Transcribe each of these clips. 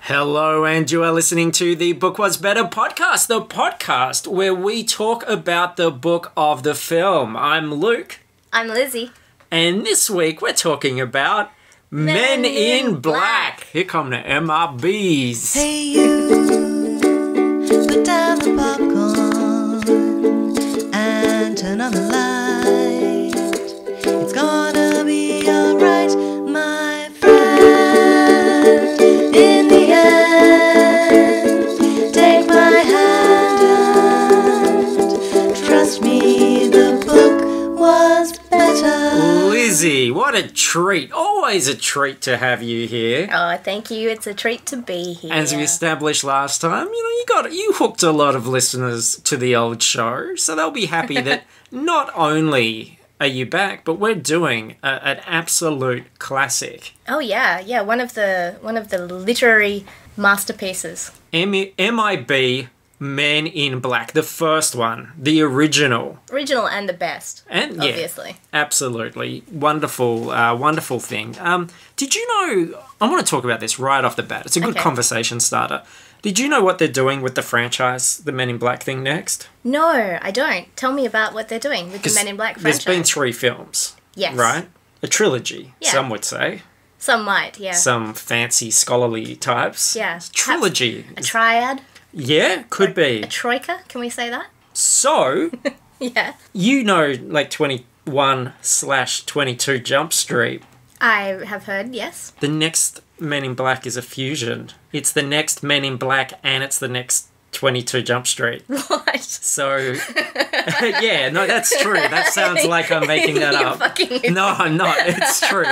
Hello, and you are listening to the Book Was Better podcast, the podcast where we talk about the book of the film. I'm Luke. I'm Lizzy. And this week we're talking about Men in Black. Here come the MRBs. Hey you, put down the popcorn and turn on the light. It's gonna be alright, my friend. In the end, take my hand and trust me, the book was better. Lizzy, what a treat. Always a treat to have you here. Oh, thank you. It's a treat to be here. As we established last time, you hooked a lot of listeners to the old show, so they'll be happy that not only are you back, but we're doing an absolute classic. Oh yeah, one of the literary masterpieces. MIB Men in Black, the first one, the original. Original and the best, And obviously. Yeah, absolutely. Wonderful, wonderful thing. Did you know, I want to talk about this right off the bat. It's a good conversation starter. Did you know what they're doing with the franchise, the Men in Black thing next? No, I don't. Tell me about what they're doing with the Men in Black franchise. There's been 3 films. Yes. Right? A trilogy, Yeah. some would say. Some might, yeah. Some fancy scholarly types. Yeah. Trilogy. A triad. Yeah, could be. A troika, can we say that? So, Yeah. you know, like 21/22 Jump Street. I have heard, yes. The next Men in Black is a fusion. It's the next Men in Black and it's the next 22 Jump Street. What? So, yeah, no, that's true. That sounds like I'm making that You're up. fucking No, I'm not. It's true.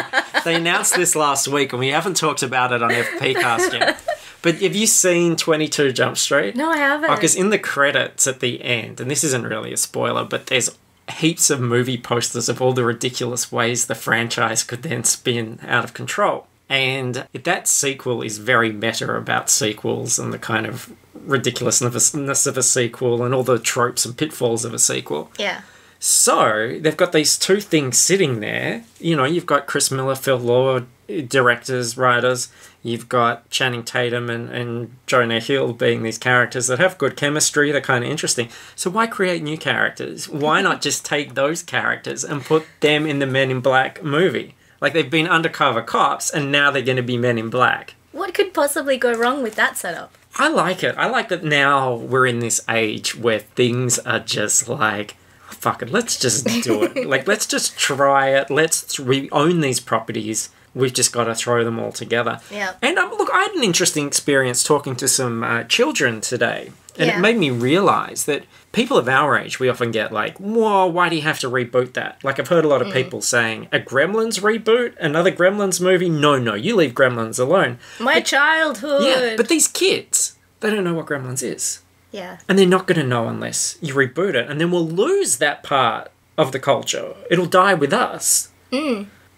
They announced this last week and we haven't talked about it on FPcast yet. But have you seen 22 Jump Street? No, I haven't. Because in the credits at the end, and this isn't really a spoiler, but there's heaps of movie posters of all the ridiculous ways the franchise could then spin out of control. And that sequel is very meta about sequels and the kind of ridiculousness of a sequel and all the tropes and pitfalls of a sequel. Yeah. So, they've got these 2 things sitting there. You know, you've got Chris Miller, Phil Lord, directors, writers. You've got Channing Tatum and Jonah Hill being these characters that have good chemistry. They're kind of interesting. So why create new characters? Why not just take those characters and put them in the Men in Black movie? Like, they've been undercover cops and now they're going to be Men in Black. What could possibly go wrong with that setup? I like it. I like that now we're in this age where things are just like, fuck it, let's just do it. Like, let's just try it. We own these properties. We've just got to throw them all together. Yeah. And look, I had an interesting experience talking to some children today. And Yeah. it made me realise that people of our age, we often get like, whoa, why do you have to reboot that? Like, I've heard a lot of people saying, a Gremlins reboot? Another Gremlins movie? No, you leave Gremlins alone. My childhood. Yeah, but these kids, they don't know what Gremlins is. Yeah. And they're not going to know unless you reboot it. And then we'll lose that part of the culture. It'll die with us.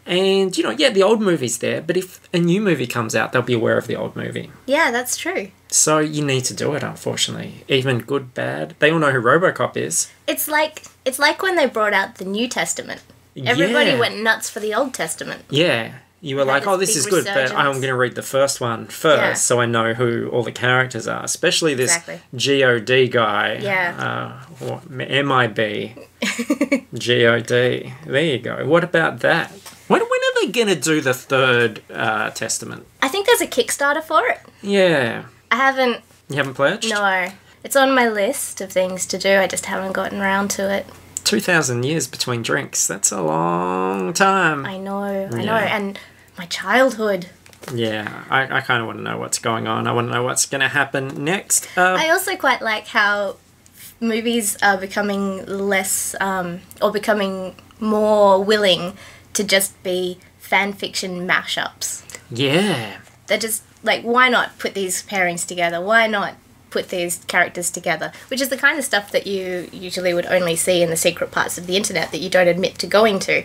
And, the old movie's there, but if a new movie comes out, they'll be aware of the old movie. Yeah, that's true. So you need to do it, unfortunately. Even good, bad. They all know who RoboCop is. It's like when they brought out the New Testament. Everybody Yeah. went nuts for the Old Testament. Yeah. You were They had like, this this is big good, but resurgence. I'm going to read the first one first Yeah. so I know who all the characters are. Especially this Exactly. G.O.D. guy. Yeah. M.I.B. G.O.D. There you go. What about that? When are they going to do the third Testament? I think there's a Kickstarter for it. Yeah. I haven't... You haven't pledged? No. It's on my list of things to do. I just haven't gotten around to it. 2,000 years between drinks. That's a long time. I know. Yeah. And my childhood. Yeah, I kind of want to know what's going on. I want to know what's going to happen next. I also quite like how movies are becoming less... or becoming more willing to just be fan fiction mashups. Yeah. They're just like, why not put these pairings together? Why not put these characters together? Which is the kind of stuff that you usually would only see in the secret parts of the internet that you don't admit to going to.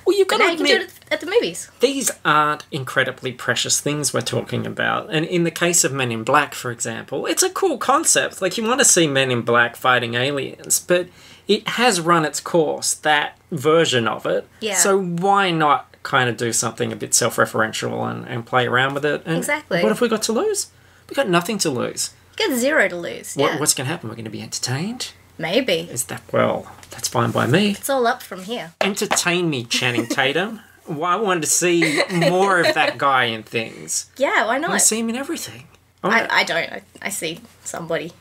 Well, you've got But to now you can do admit, it at the movies. these aren't incredibly precious things we're talking about. And in the case of Men in Black, for example, it's a cool concept. Like, you want to see Men in Black fighting aliens, but it has run its course, that version of it. Yeah. So why not kind of do something a bit self-referential and play around with it? And Exactly. what have we got to lose? We've got nothing to lose. You got 0 to lose. Yeah. What's going to happen? We're going to be entertained? Maybe. Is that, well, that's fine by me. It's all up from here. Entertain me, Channing Tatum. Well, I wanted to see more of that guy in things. Yeah, why I not? see him in everything. I don't. I see somebody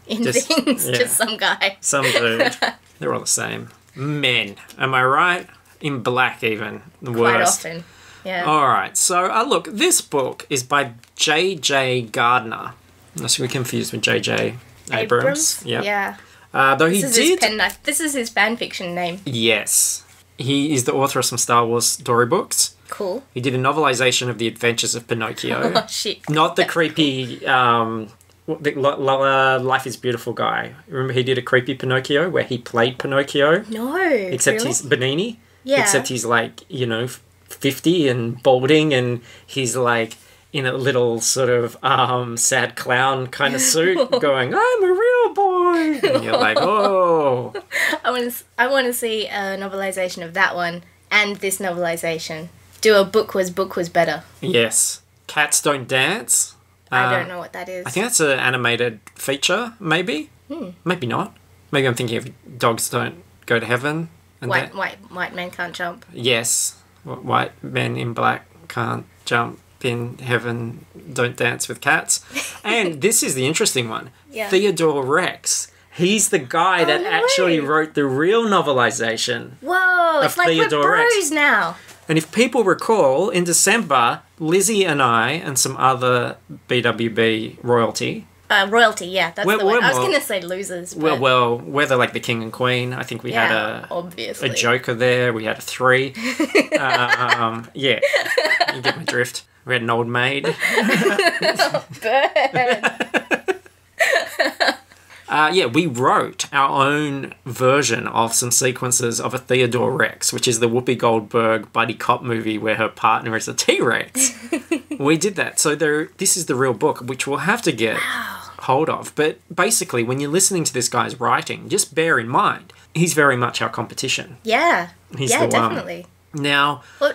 in things. Yeah. Just some guy. Some dude. They're all the same. Men. Am I right? In black, even. The Quite worst. often. Yeah. All right. So, look, this book is by J.J. Gardner. Unless we're confused with J.J. Abrams. Yep. Yeah. Though This is his fan fiction name. Yes. He is the author of some Star Wars storyboks. Cool. He did a novelization of The Adventures of Pinocchio. Oh, shit. Not the creepy Life is Beautiful guy. Remember he did a creepy Pinocchio where he played Pinocchio? No. Except really? he's Benini. Yeah. Except he's like, 50 and balding and he's like in a little sort of sad clown kind of suit going, I'm a real boy. And you're like, oh. I want to see a novelization of that one and this novelization. Do a book was better. Yes. Cats Don't Dance. I don't know what that is. I think that's an animated feature, maybe. Maybe not. Maybe I'm thinking of Dogs Don't Go to Heaven. And White men can't jump. Yes. White men in black can't jump in heaven, don't dance with cats. And this is the interesting one. Yeah. Theodore Rex. He's the guy that actually wrote the real novelization. Whoa, it's like Theodore we're Rex. bros now. And if people recall, in December, Lizzie and I and some other BWB royalty. Royalty, yeah, that's the one. I was more- going to say losers. But Well, we're like the king and queen. I think we had obviously. a Joker there. We had a 3. Yeah, you get my drift. We had an old maid. Yeah, we wrote our own version of some sequences of a Theodore Rex, which is the Whoopi Goldberg buddy cop movie where her partner is a T-Rex. We did that. So this is the real book, which we'll have to get hold of. But basically, when you're listening to this guy's writing, just bear in mind, he's very much our competition. Yeah. He's the one. Definitely. Now... Well,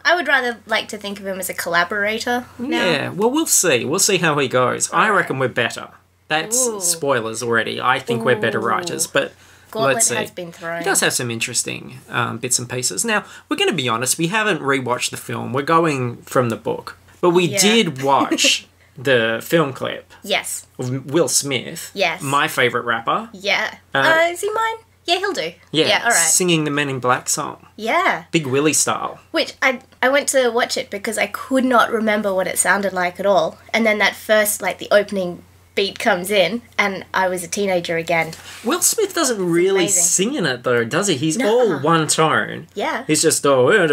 I would rather like to think of him as a collaborator now. Yeah, well, we'll see. We'll see how he goes. I reckon we're better. That's spoilers already. I think we're better writers, but Gauntlet let's see. has been thrown. He does have some interesting bits and pieces. Now, we're going to be honest, we haven't rewatched the film. We're going from the book. But we did watch the film clip Yes. of Will Smith. Yes. My favourite rapper. Yeah. Is he mine? Yeah, he'll do. Yeah, all right. singing the Men in Black song. Yeah. Big Willy style. Which I went to watch it because I could not remember what it sounded like at all. And then that first, the opening beat comes in and I was a teenager again. Will Smith doesn't really amazing. sing in it though, does he? He's all one tone. Yeah. He's just and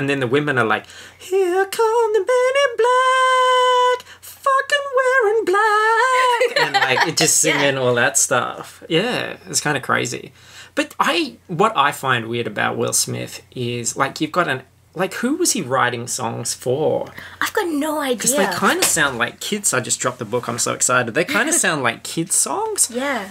then the women are like, here come the men in black, fucking wearing black, and it just singing all that stuff. Yeah, it's kind of crazy. But what I find weird about Will Smith is you've got who was he writing songs for? I've got no idea. Because they kind of sound like kids. I just dropped the book. I'm so excited. They kind of sound like kids' songs. Yeah.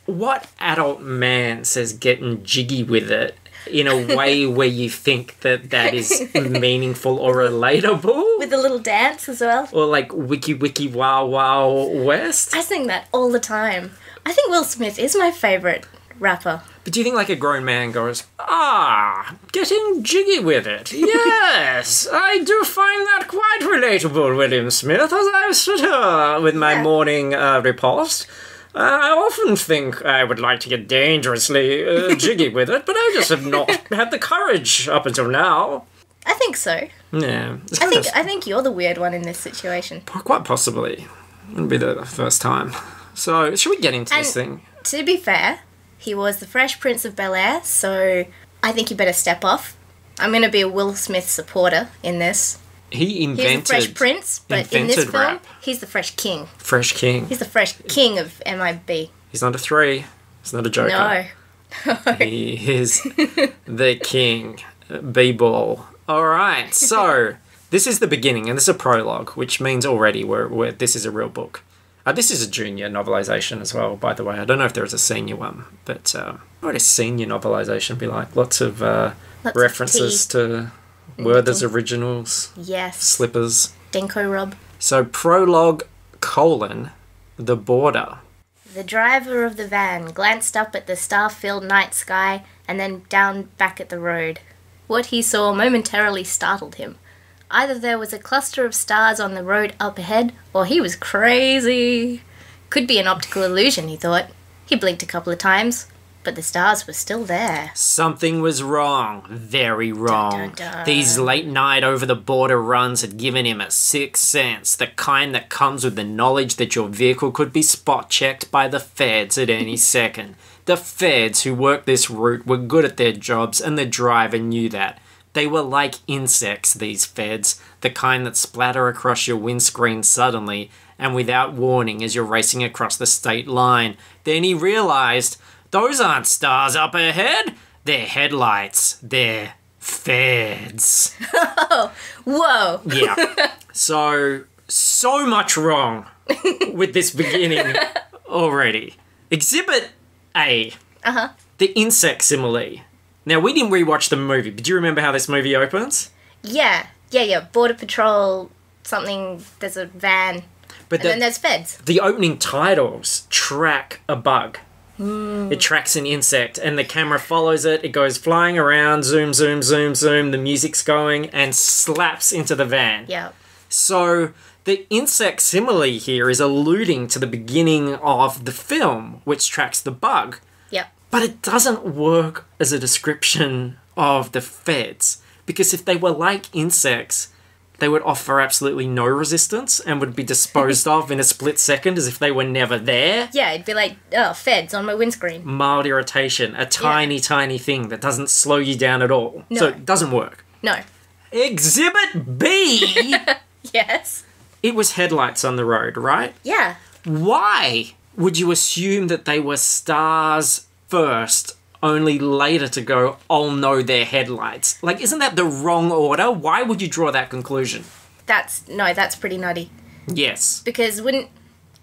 What adult man says getting jiggy with it in a way where you think that is meaningful or relatable? With a little dance as well. Or wiki wiki wow wow west? I sing that all the time. I think Will Smith is my favourite rapper. But do you think a grown man goes, getting jiggy with it? Yes, I do find that quite relatable, William Smith, as I sit here with my morning repast. I often think I would like to get dangerously jiggy with it, but I just have not had the courage up until now. I think so. Yeah. I think you're the weird one in this situation. Quite possibly. Wouldn't be the first time. So, should we get into this thing? To be fair, he was the Fresh Prince of Bel-Air, so I think you better step off. I'm going to be a Will Smith supporter in this. He invented... He's the Fresh Prince, but in this film, rap. he's the Fresh King. Fresh King. He's the Fresh King of MIB. He's not a 3. He's not a joker. No. He is the king. B-ball. All right, so this is the beginning, and this is a prologue, which means already this is a real book. This is a junior novelisation as well, by the way. I don't know if there is a senior one, but what would a senior novelisation be like? Lots of references to Werther's originals. Yes. Slippers. Denko Rob. So prologue, the border. The driver of the van glanced up at the star-filled night sky and then down back at the road. What he saw momentarily startled him. Either there was a cluster of stars on the road up ahead, or he was crazy. Could be an optical illusion, he thought. He blinked a couple of times, but the stars were still there. Something was wrong. Very wrong. Dun, dun, dun. These late night over the border runs had given him a sixth sense, the kind that comes with the knowledge that your vehicle could be spot checked by the feds at any second. The feds who worked this route were good at their jobs, and the driver knew that. They were like insects, these feds, the kind that splatter across your windscreen suddenly and without warning as you're racing across the state line. Then he realised, those aren't stars up ahead, they're headlights, they're feds. Oh, whoa. Yeah. So much wrong with this beginning already. Exhibit A. Uh-huh. The insect simile. Now, we didn't rewatch the movie, but do you remember how this movie opens? Yeah. Border Patrol, something, there's a van, But and then there's feds. the opening titles track a bug. It tracks an insect, and the camera follows it. It goes flying around, zoom, zoom, zoom, zoom. The music's going, and slaps into the van. Yeah. So the insect simile here is alluding to the beginning of the film, which tracks the bug. Yep. But it doesn't work as a description of the feds, because if they were like insects, they would offer absolutely no resistance and would be disposed of in a split second as if they were never there. Yeah, it'd be like, oh, feds on my windscreen. Mild irritation, a tiny, tiny thing that doesn't slow you down at all. No. So it doesn't work. No. Exhibit B! Yes. It was headlights on the road, right? Yeah. Why would you assume that they were stars first, only later to go, oh no, they're headlights? Like, isn't that the wrong order? Why would you draw that conclusion? That's pretty nutty. Yes. Because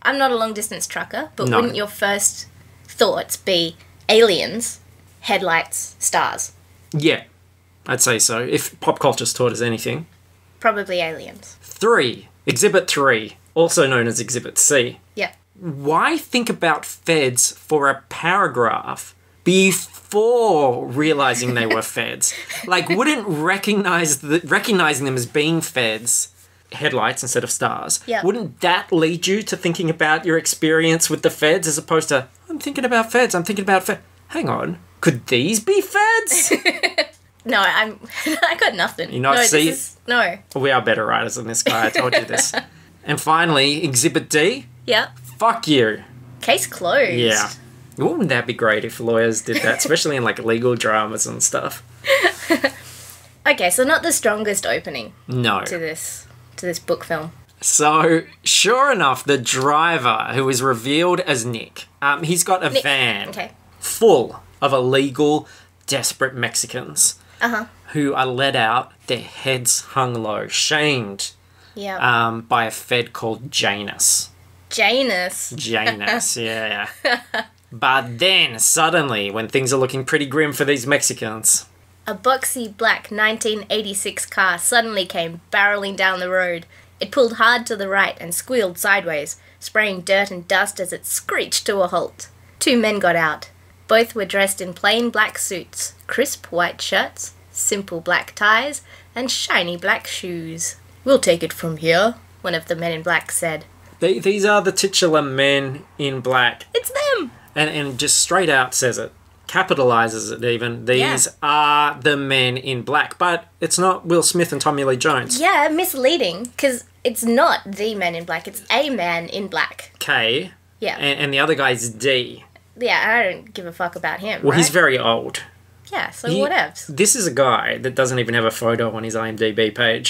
I'm not a long distance trucker, but No. wouldn't your first thoughts be aliens, headlights, stars? Yeah, I'd say so, if pop culture's taught us anything. Probably aliens. 3. Exhibit 3, also known as Exhibit C. Yep. Why think about feds for a paragraph before realizing they were feds? Like, wouldn't recognizing them as being feds, headlights instead of stars, Yeah. wouldn't that lead you to thinking about your experience with the feds as opposed to, I'm thinking about feds, hang on, could these be feds? No, I got nothing. You not no, see- No. We are better writers than this guy, I told you this. And finally, Exhibit D, Yeah. fuck you. Case closed. Yeah. Wouldn't that be great if lawyers did that, especially in like legal dramas and stuff? Okay, so not the strongest opening No. to this book film. So, sure enough, the driver, who is revealed as Nick, he's got a Nick. van Okay. full of illegal, desperate Mexicans Uh-huh. who are led out, their heads hung low, shamed Yeah. by a fed called Janus. Janus. Janus, yeah. But then, suddenly, when things are looking pretty grim for these Mexicans, A boxy black 1986 car suddenly came barreling down the road. It pulled hard to the right and squealed sideways, spraying dirt and dust as it screeched to a halt. 2 men got out. Both were dressed in plain black suits, crisp white shirts, simple black ties, and shiny black shoes. "We'll take it from here," one of the men in black said. these are the titular men in black. "It's them!" And just straight out says it. Capitalizes it even. These are the men in black. But it's not Will Smith and Tommy Lee Jones. Yeah, misleading, because it's not the men in black, it's a man in black. K. Yeah. And the other guy's D. Yeah, I don't give a fuck about him, Well, right? he's very old. Yeah, so He- whatevs. This is a guy that doesn't even have a photo on his IMDb page.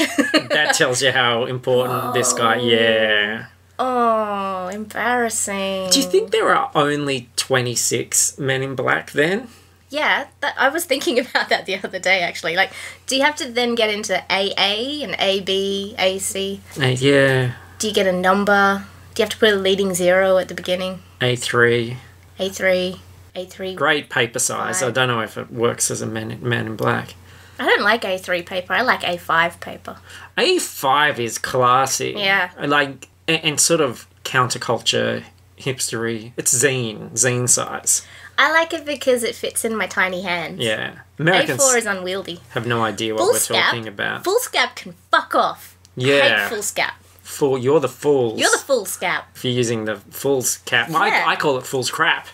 That tells you how important this guy... Yeah. Oh, embarrassing. Do you think there are only 26 men in black then? Yeah, I was thinking about that the other day, actually. Like, do you have to then get into AA and AB, AC? Yeah. Do you get a number? Do you have to put a leading 0 at the beginning? A3. A3. Great paper size. Right. I don't know if it works as a man in black. I don't like A3 paper. I like A5 paper. A5 is classy. Yeah. Like, and sort of counterculture, hipstery. It's zine size. I like it because it fits in my tiny hands. Yeah. Americans A4 is unwieldy. have no idea what we're talking about. Foolscap can fuck off. Yeah. Hate foolscap. You're the fools. You're the foolscap. If you're using the fool's cap. Yeah. I call it fool's crap.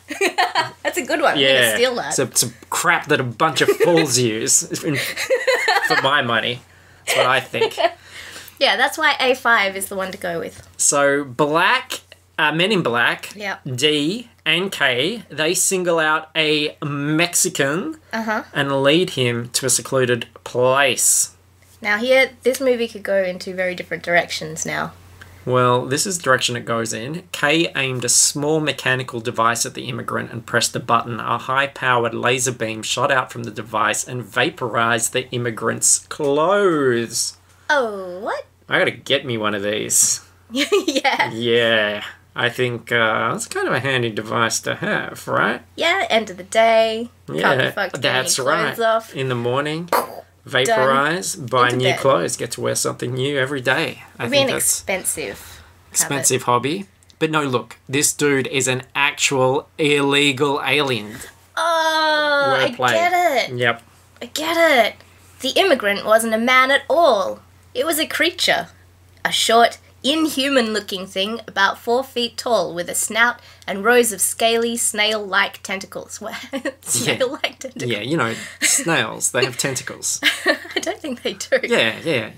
That's a good one. Yeah. I'm gonna steal that. It's a crap that a bunch of fools use for my money. That's what I think. Yeah, that's why A5 is the one to go with. So Men in Black, Yep. D and K, they single out a Mexican and lead him to a secluded place. Now here, this movie could go in two very different directions now. Well, this is the direction it goes in. Kay aimed a small mechanical device at the immigrant and pressed a button. A high-powered laser beam shot out from the device and vaporized the immigrant's clothes. Oh, what? I gotta get me one of these. Yeah. Yeah. I think it's kind of a handy device to have, right? Yeah, end of the day. Can't be Yeah, fucked that's getting your right. clothes off. In the morning, vaporize, buy Into new bed. clothes, get to wear something new every day. I It'd be think an that's expensive expensive hobby. But no, look, this dude is an actual illegal alien. Oh, Well I played. get it. Yep. I get it. The immigrant wasn't a man at all. It was a creature. A short, inhuman-looking thing about 4 feet tall with a snout and rows of scaly, snail-like tentacles. Snail-like tentacles? Yeah, you know, snails, they have tentacles. I don't think they do. Yeah.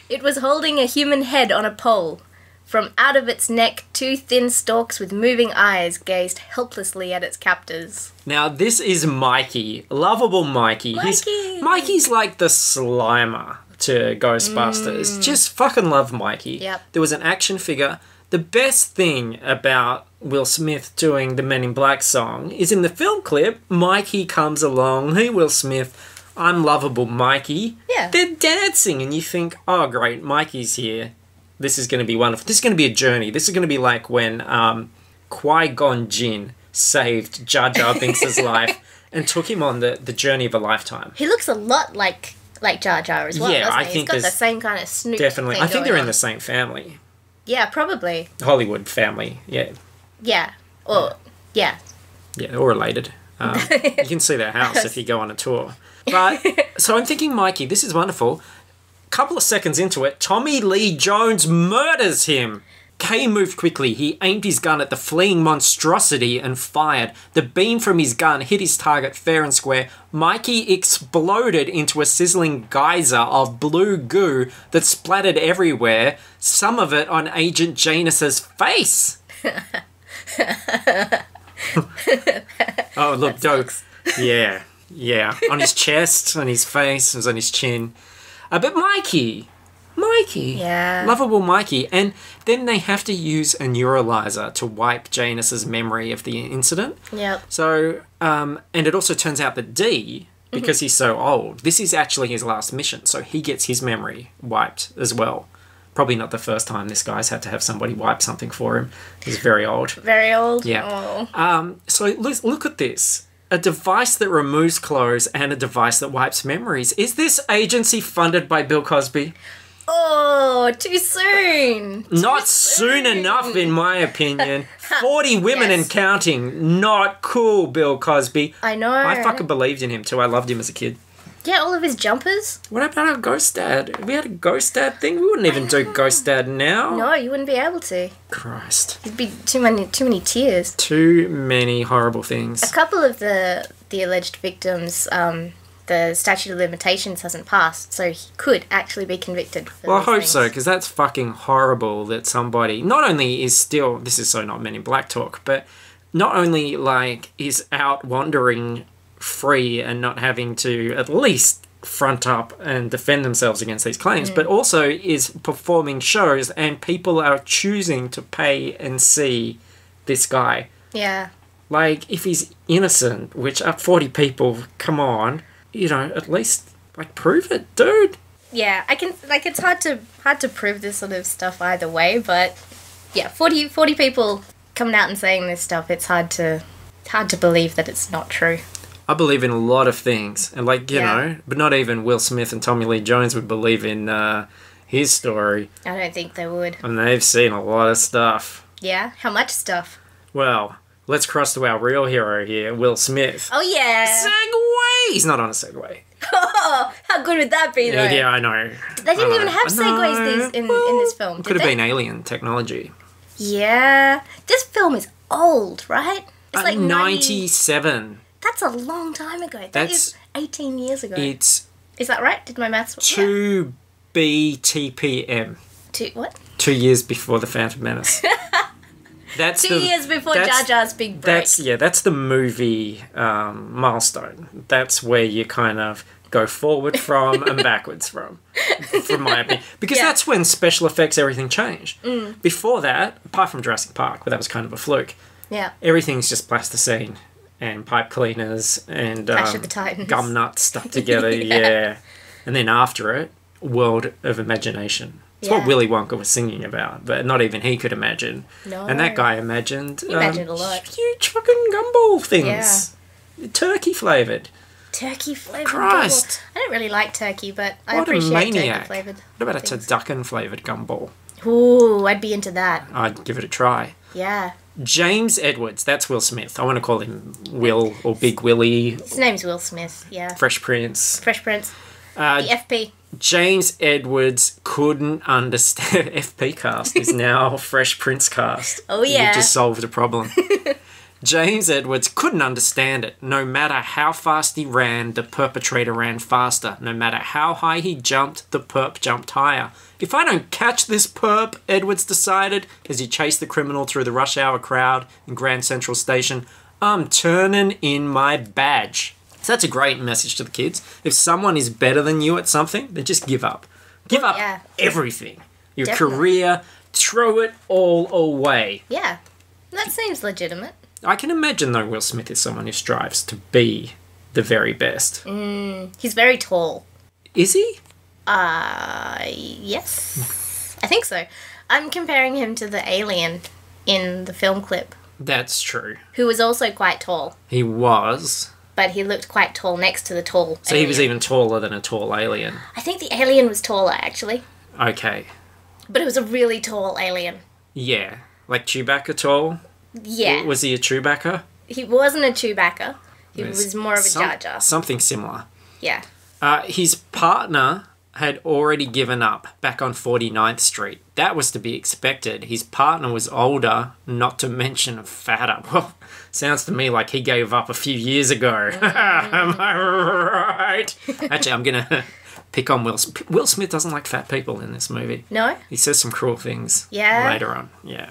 It was holding a human head on a pole. From out of its neck, 2 thin stalks with moving eyes gazed helplessly at its captors. Now, this is Mikey. Lovable Mikey. Mikey's like the Slimer to Ghostbusters. Just fucking love Mikey. Yep. There was an action figure. The best thing about Will Smith doing the Men in Black song is in the film clip, Mikey comes along. Hey, Will Smith, I'm lovable Mikey. Yeah. They're dancing and you think, oh, great, Mikey's here. This is going to be wonderful. This is going to be a journey. This is going to be like when Qui-Gon Jinn saved Jar Jar Binks' life and took him on the journey of a lifetime. He looks a lot like Jar Jar as well, Yeah, doesn't I he? think He's got the there's same kind of snoot Definitely. thing I think going they're in on. the same family. Yeah, probably. Hollywood family, yeah. Yeah. Or, yeah. Yeah, all related. You can see their house if you go on a tour. But, so I'm thinking, Mikey, this is wonderful. Couple of seconds into it, Tommy Lee Jones murders him. Kay moved quickly. He aimed his gun at the fleeing monstrosity and fired. The beam from his gun hit his target fair and square. Mikey exploded into a sizzling geyser of blue goo that splattered everywhere, some of it on Agent Janus's face. Oh, look, dope. Yeah. On his chest, on his face, it was on his chin. But Mikey. Yeah. Lovable Mikey. And then they have to use a neuralizer to wipe Janus's memory of the incident. Yep. So, and it also turns out that D, because he's so old, this is actually his last mission. So he gets his memory wiped as well. Probably not the first time this guy's had to have somebody wipe something for him. He's very old. Very old? Yeah. Oh. So look at this. A device that removes clothes and a device that wipes memories. Is this agency funded by Bill Cosby? Oh, too soon. Not soon enough, in my opinion. 40 women Yes. and counting. Not cool, Bill Cosby. I know. I fucking believed in him too. I loved him as a kid. Yeah, all of his jumpers. What about our Ghost Dad? If we had a Ghost Dad thing, we wouldn't even do Ghost Dad now. No, you wouldn't be able to. Christ. It'd be too many tears. Too many horrible things. A couple of the alleged victims, the statute of limitations hasn't passed, so he could actually be convicted for Well, I those hope things. so, because that's fucking horrible that somebody not only is still, this is so not Men in Black talk, but not only, like, is out wandering free and not having to at least front up and defend themselves against these claims, but also is performing shows and people are choosing to pay and see this guy. Yeah. Like, if he's innocent, which are 40 people, come on, you know, at least, like, prove it, dude. Yeah, I can, like, it's hard to prove this sort of stuff either way, but yeah, 40 people coming out and saying this stuff, it's hard to believe that it's not true. I believe in a lot of things, and like, you Yeah. know, but not even Will Smith and Tommy Lee Jones would believe in his story. I don't think they would. And they've seen a lot of stuff. Yeah? How much stuff? Well, let's cross to our real hero here, Will Smith. Oh, yeah. Segway! He's not on a Segway. Oh, how good would that be, though? Yeah, I know. They didn't even have segways in this film, Could have been alien technology. Yeah. This film is old, right? It's like 97. That's a long time ago. That's 18 years ago. It's... Is that right? Did my maths... 2 BTPM. What? 2 years before The Phantom Menace. That's 2 years before Jar Jar's big break. That's the movie milestone. That's where you kind of go forward from and backwards from my opinion. Because that's when special effects, everything changed. Before that, apart from Jurassic Park, where that was kind of a fluke, everything's just plasticine and pipe cleaners and Clash of the Titans. gum nuts stuck together, yeah. And then after it, World of Imagination. It's what Willy Wonka was singing about, but not even he could imagine. No. And that guy imagined... He imagined a lot. Huge fucking gumball things. Yeah. Turkey flavoured. Turkey flavoured Christ. gumball. I don't really like turkey, but I What a appreciate maniac. turkey flavoured. What about a turducken flavoured gumball? Ooh, I'd be into that. I'd give it a try. Yeah. James Edwards, that's Will Smith. I want to call him Will or Big Willy. His name's Will Smith, yeah. Fresh Prince. Fresh Prince. The FP. James Edwards couldn't understand... FP cast is now Fresh Prince cast. Oh, yeah. You just solved a problem. James Edwards couldn't understand it. No matter how fast he ran, the perpetrator ran faster. No matter how high he jumped, the perp jumped higher. If I don't catch this perp, Edwards decided, as he chased the criminal through the rush hour crowd in Grand Central Station, I'm turning in my badge. So that's a great message to the kids. If someone is better than you at something, then just give up. Give up everything. Your career, throw it all away. Yeah, that seems legitimate. I can imagine, though, Will Smith is someone who strives to be the very best. He's very tall. Is he? Yes. I think so. I'm comparing him to the alien in the film clip. That's true. Who was also quite tall. He was. But he looked quite tall next to the tall So alien. he was even taller than a tall alien. I think the alien was taller, actually. Okay. But it was a really tall alien. Yeah. Like Chewbacca tall? Yeah. Was he a Chewbacca? He wasn't a Chewbacca. He was more of a Jar Jar. Something similar. Yeah. His partner had already given up back on 49th Street. That was to be expected. His partner was older, not to mention fatter. Well, sounds to me like he gave up a few years ago. Am I right? Actually, I'm going to pick on Will Smith. Will Smith doesn't like fat people in this movie. No? He says some cruel things later on. Yeah.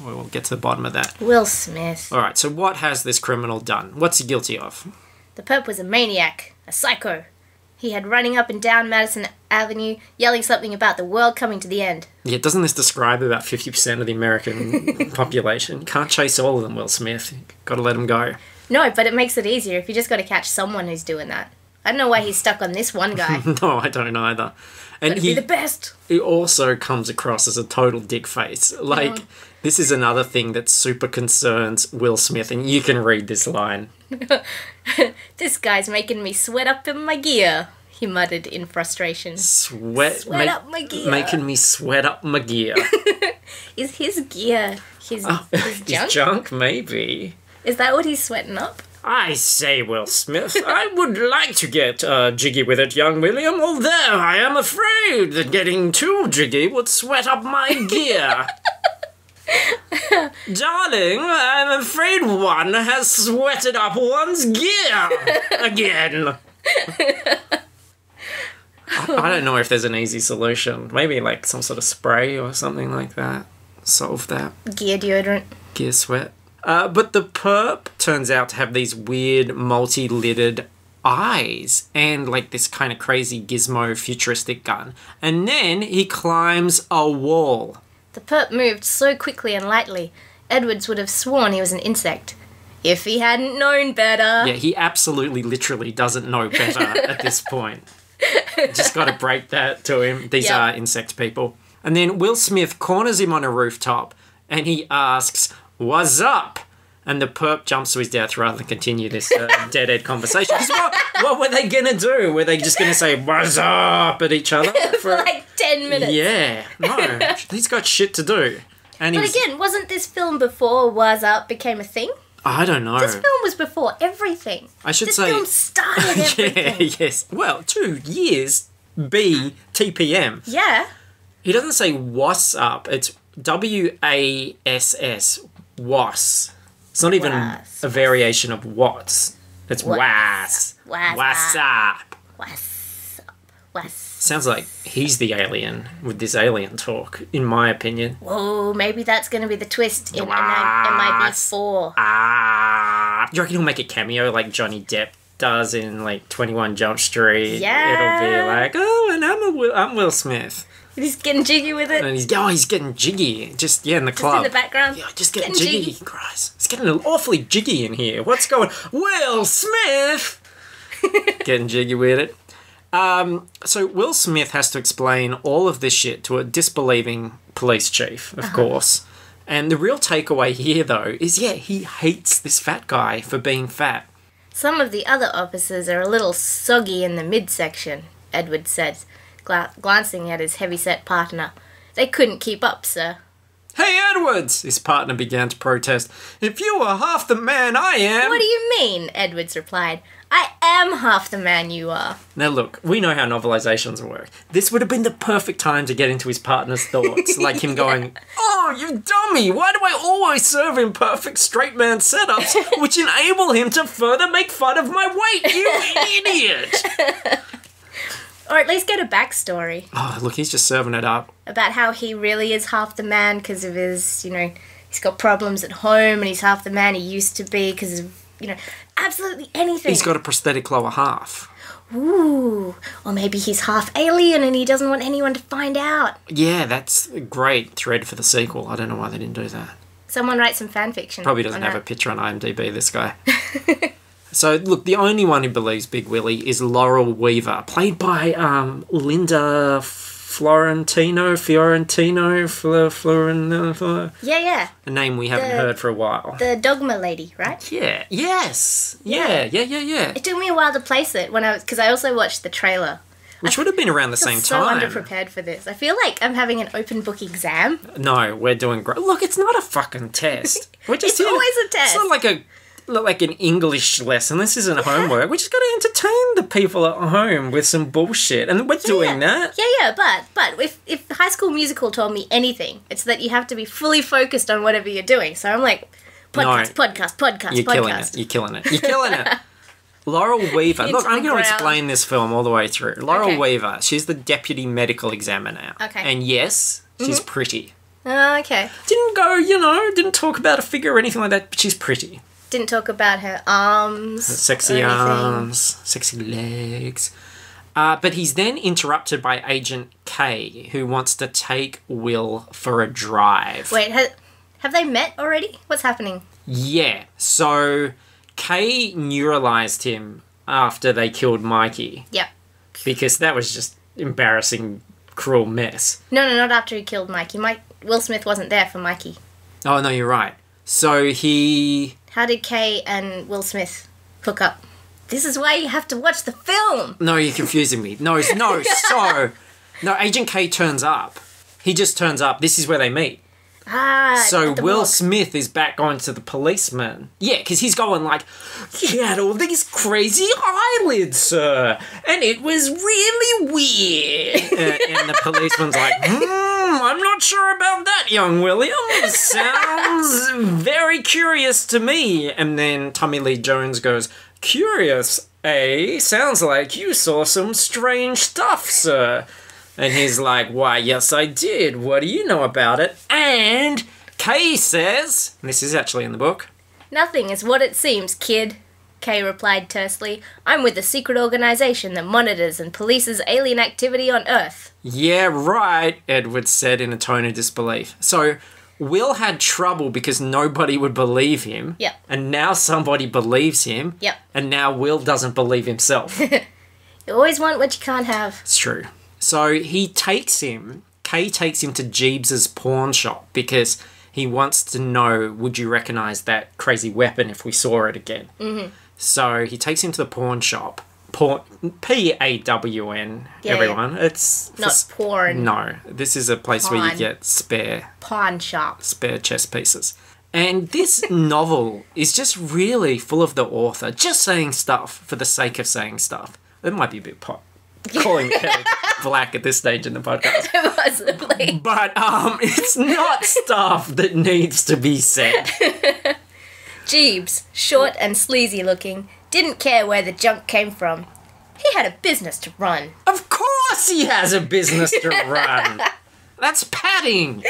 We'll get to the bottom of that. Will Smith. All right, so what has this criminal done? What's he guilty of? The perp was a maniac, a psycho. He had running up and down Madison Avenue, yelling something about the world coming to the end. Yeah, doesn't this describe about 50% of the American population? Can't chase all of them, Will Smith. Got to let them go. No, but it makes it easier if you just got to catch someone who's doing that. I don't know why he's stuck on this one guy. No, I don't either. And That'd be the best. He also comes across as a total dick face. Like, this is another thing that super concerns Will Smith, and you can read this line. This guy's making me sweat up in my gear, he muttered in frustration. Sweat up my gear. Making me sweat up my gear. Is his gear his junk? His junk, maybe. Is that what he's sweating up? I say, Will Smith, I would like to get jiggy with it, young William, although I am afraid that getting too jiggy would sweat up my gear. Darling, I'm afraid one has sweated up one's gear again. I don't know if there's an easy solution. Maybe like some sort of spray or something like that. Solve that. Gear deodorant. Gear sweat. But the perp turns out to have these weird multi-lidded eyes and like this kind of crazy gizmo futuristic gun. And then he climbs a wall. The perp moved so quickly and lightly, Edwards would have sworn he was an insect. If he hadn't known better. Yeah, he absolutely, literally doesn't know better at this point. Just got to break that to him. These are insect people. And then Will Smith corners him on a rooftop and he asks, "What's up?" And the perp jumps to his death rather than continue this dead-end conversation. 'Cause what were they going to do? Were they just going to say, what's up at each other? For like 10 minutes. Yeah. No. He's got shit to do. And But again, wasn't this film before Was Up became a thing? I don't know. This film was before everything. I should this say... film started everything. Yeah, yes. Well, 2 years, B, TPM. Yeah. He doesn't say what's up. It's WASS. Was. It's not even Was. a variation of what's. It's was. Was. What's up? What's up? What's... Sounds like he's the alien with this alien talk, in my opinion. Whoa, maybe that's going to be the twist in Was. MIB4. Ah. Do you reckon he'll make a cameo like Johnny Depp does in like 21 Jump Street? Yeah. It'll be like, oh, and I'm Will Smith. He's getting jiggy with it. And he's getting jiggy. Just, in the club. Just in the background. Yeah, just getting jiggy. Christ. It's getting awfully jiggy in here. What's going... Will Smith! Getting jiggy with it. So Will Smith has to explain all of this shit to a disbelieving police chief, of course. And the real takeaway here, though, is, he hates this fat guy for being fat. Some of the other officers are a little soggy in the midsection, Edward said, glancing at his heavy-set partner. They couldn't keep up, sir. Hey, Edwards! His partner began to protest. If you were half the man I am... What do you mean? Edwards replied. I am half the man you are. Now look, we know how novelizations work. This would have been the perfect time to get into his partner's thoughts. Like him going, oh, you dummy! Why do I always serve him perfect straight man setups which enable him to further make fun of my weight, you idiot! Or at least get a backstory. Oh, look, he's just serving it up. About how he really is half the man because of his, he's got problems at home and he's half the man he used to be because of, absolutely anything. He's got a prosthetic lower half. Ooh. Or maybe he's half alien and he doesn't want anyone to find out. Yeah, that's a great thread for the sequel. I don't know why they didn't do that. Someone write some fan fiction. Probably doesn't have a picture on IMDb, this guy. So, look, the only one who believes Big Willy is Laurel Weaver, played by Linda Fiorentino. Yeah. A name we haven't heard for a while. The Dogma lady, right? Yeah. Yes. Yeah. It took me a while to place it because I also watched the trailer. Which would have been around the same time. So underprepared for this. I feel like I'm having an open book exam. No, we're doing great. Look, it's not a fucking test. We're just It's always a test. It's not like an English lesson. This isn't homework. We just got to entertain the people at home with some bullshit, and we're doing that. Yeah. But if High School Musical told me anything, it's that you have to be fully focused on whatever you're doing. So I'm like, podcast. You're killing it. Laurel Weaver. Look, I'm going to explain this film all the way through. Laurel Weaver. She's the deputy medical examiner. Okay. And yes, she's pretty. Okay. Didn't talk about a figure or anything like that, but she's pretty. Didn't talk about her arms. Her sexy arms, sexy legs. But he's then interrupted by Agent K, who wants to take Will for a drive. Wait, have they met already? What's happening? Yeah. So K neuralized him after they killed Mikey. Yep. Because that was just embarrassing, cruel mess. No, not after he killed Mikey. Will Smith wasn't there for Mikey. Oh, no, you're right. So he... How did Kay and Will Smith hook up? This is why you have to watch the film. No, you're confusing me. No, Agent K turns up. He just turns up. This is where they meet. So Will Smith is back going to the policeman. Yeah, because he's going like, he had all these crazy eyelids, sir, and it was really weird. And the policeman's like, I'm not sure about that, young William. Sounds very curious to me. And then Tommy Lee Jones goes, curious, eh? Sounds like you saw some strange stuff, sir. And he's like, why, yes, I did. What do you know about it? And Kay says, and this is actually in the book, nothing is what it seems, kid. Kay replied tersely. I'm with a secret organization that monitors and polices alien activity on Earth. Yeah, right, Edward said in a tone of disbelief. So Will had trouble because nobody would believe him. Yep. And now somebody believes him. Yep. And now Will doesn't believe himself. You always want what you can't have. It's true. So Kay takes him to Jeebs's pawn shop because He wants to know, would you recognise that crazy weapon if we saw it again? Mm-hmm. So he takes him to the pawn shop. P-A-W-N, everyone. Yeah. It's not porn. No, this is a place where you get spare... Pawn shop. Spare chess pieces. And this novel is just really full of the author just saying stuff for the sake of saying stuff. It might be a bit calling it black at this stage in the podcast. Possibly. But it's not stuff that needs to be said. Jeeves, short and sleazy looking, didn't care where the junk came from. He had a business to run. Of course he has a business to run. That's padding.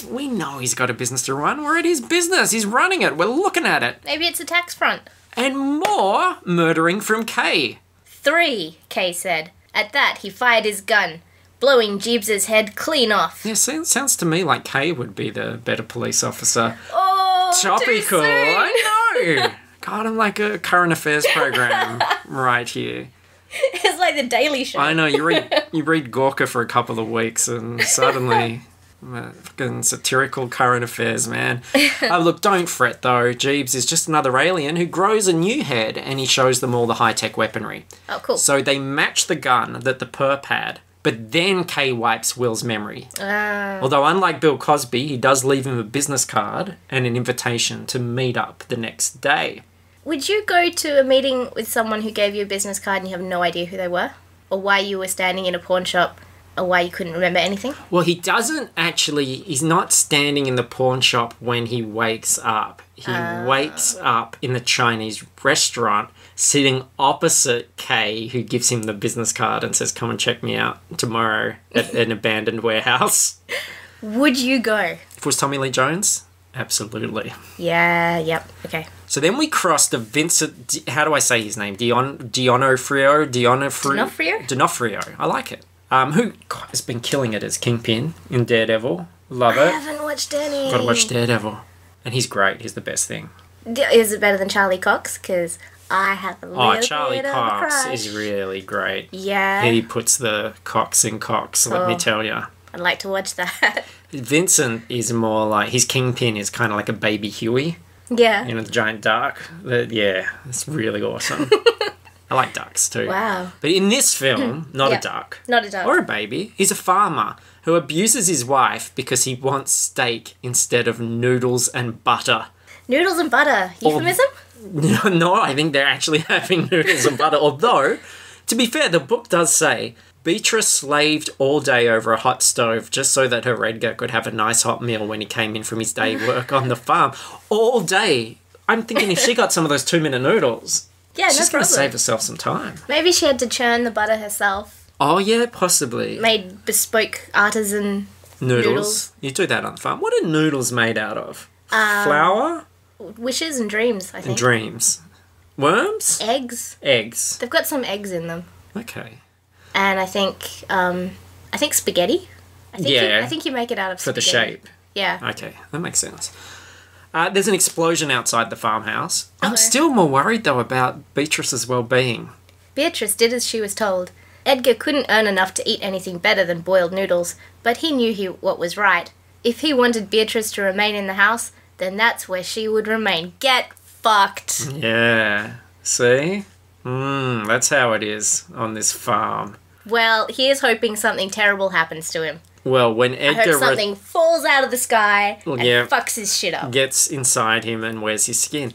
We know he's got a business to run. We're at his business. He's running it. We're looking at it. Maybe it's a tax front. And more murdering from Kay. 3, Kay said. At that, he fired his gun, blowing Jeeves's head clean off. Yeah, sounds to me like Kay would be the better police officer. Oh, topical. Too soon. I know. God, I'm like a current affairs program right here. It's like the Daily Show. I know. You read Gawker for a couple of weeks and suddenly... fucking satirical current affairs, man. Look, don't fret though. Jeeves is just another alien who grows a new head and he shows them all the high-tech weaponry. Oh, cool. So they match the gun that the perp had, but then Kay wipes Will's memory. Although unlike Bill Cosby, he does leave him a business card and an invitation to meet up the next day. Would you go to a meeting with someone who gave you a business card and you have no idea who they were? Or why you were standing in a pawn shop? Or why you couldn't remember anything? Well, he's not standing in the pawn shop when he wakes up. He wakes up in the Chinese restaurant, sitting opposite Kay, who gives him the business card and says, come and check me out tomorrow at an abandoned warehouse. Would you go? If it was Tommy Lee Jones? Absolutely. Yeah, yep, okay. So then we crossed to Vincent, how do I say his name? D'Onofrio? D'Onofrio. I like it. Who has been killing it as Kingpin in Daredevil. Love it. I haven't watched any. Gotta watch Daredevil. And he's great. He's the best thing. Is it better than Charlie Cox? Because I have a little Charlie bit Cox of a crush. is really great. Yeah. He puts the Cox in Cox, let me tell you. I'd like to watch that. Vincent is more like, his Kingpin is kind of like a baby Huey. Yeah. You know, the giant duck. Yeah, it's really awesome. I like ducks too. Wow. But in this film, not a duck. Not a duck. Or a baby. He's a farmer who abuses his wife because he wants steak instead of noodles and butter. Noodles and butter. Euphemism? No, I think they're actually having noodles and butter. Although, to be fair, the book does say Beatrice slaved all day over a hot stove just so that her Edgar could have a nice hot meal when he came in from his day work on the farm. All day. I'm thinking if she got some of those 2-minute noodles... Yeah, she's going to save herself some time. Maybe she had to churn the butter herself. Oh, yeah, possibly. Made bespoke artisan noodles. You do that on the farm. What are noodles made out of? Flour? Wishes and dreams, I think. And dreams. Worms? Eggs. Eggs. They've got some eggs in them. Okay. And I think spaghetti. I think you make it out of spaghetti. For the shape. Yeah. Okay, that makes sense. There's an explosion outside the farmhouse. I'm still more worried, though, about Beatrice's well-being. Beatrice did as she was told. Edgar couldn't earn enough to eat anything better than boiled noodles, but he knew what was right. If he wanted Beatrice to remain in the house, then that's where she would remain. Get fucked. Yeah. See? That's how it is on this farm. Well, here's hoping something terrible happens to him. Well, when Edgar... I hope something falls out of the sky and fucks his shit up. Gets inside him and wears his skin.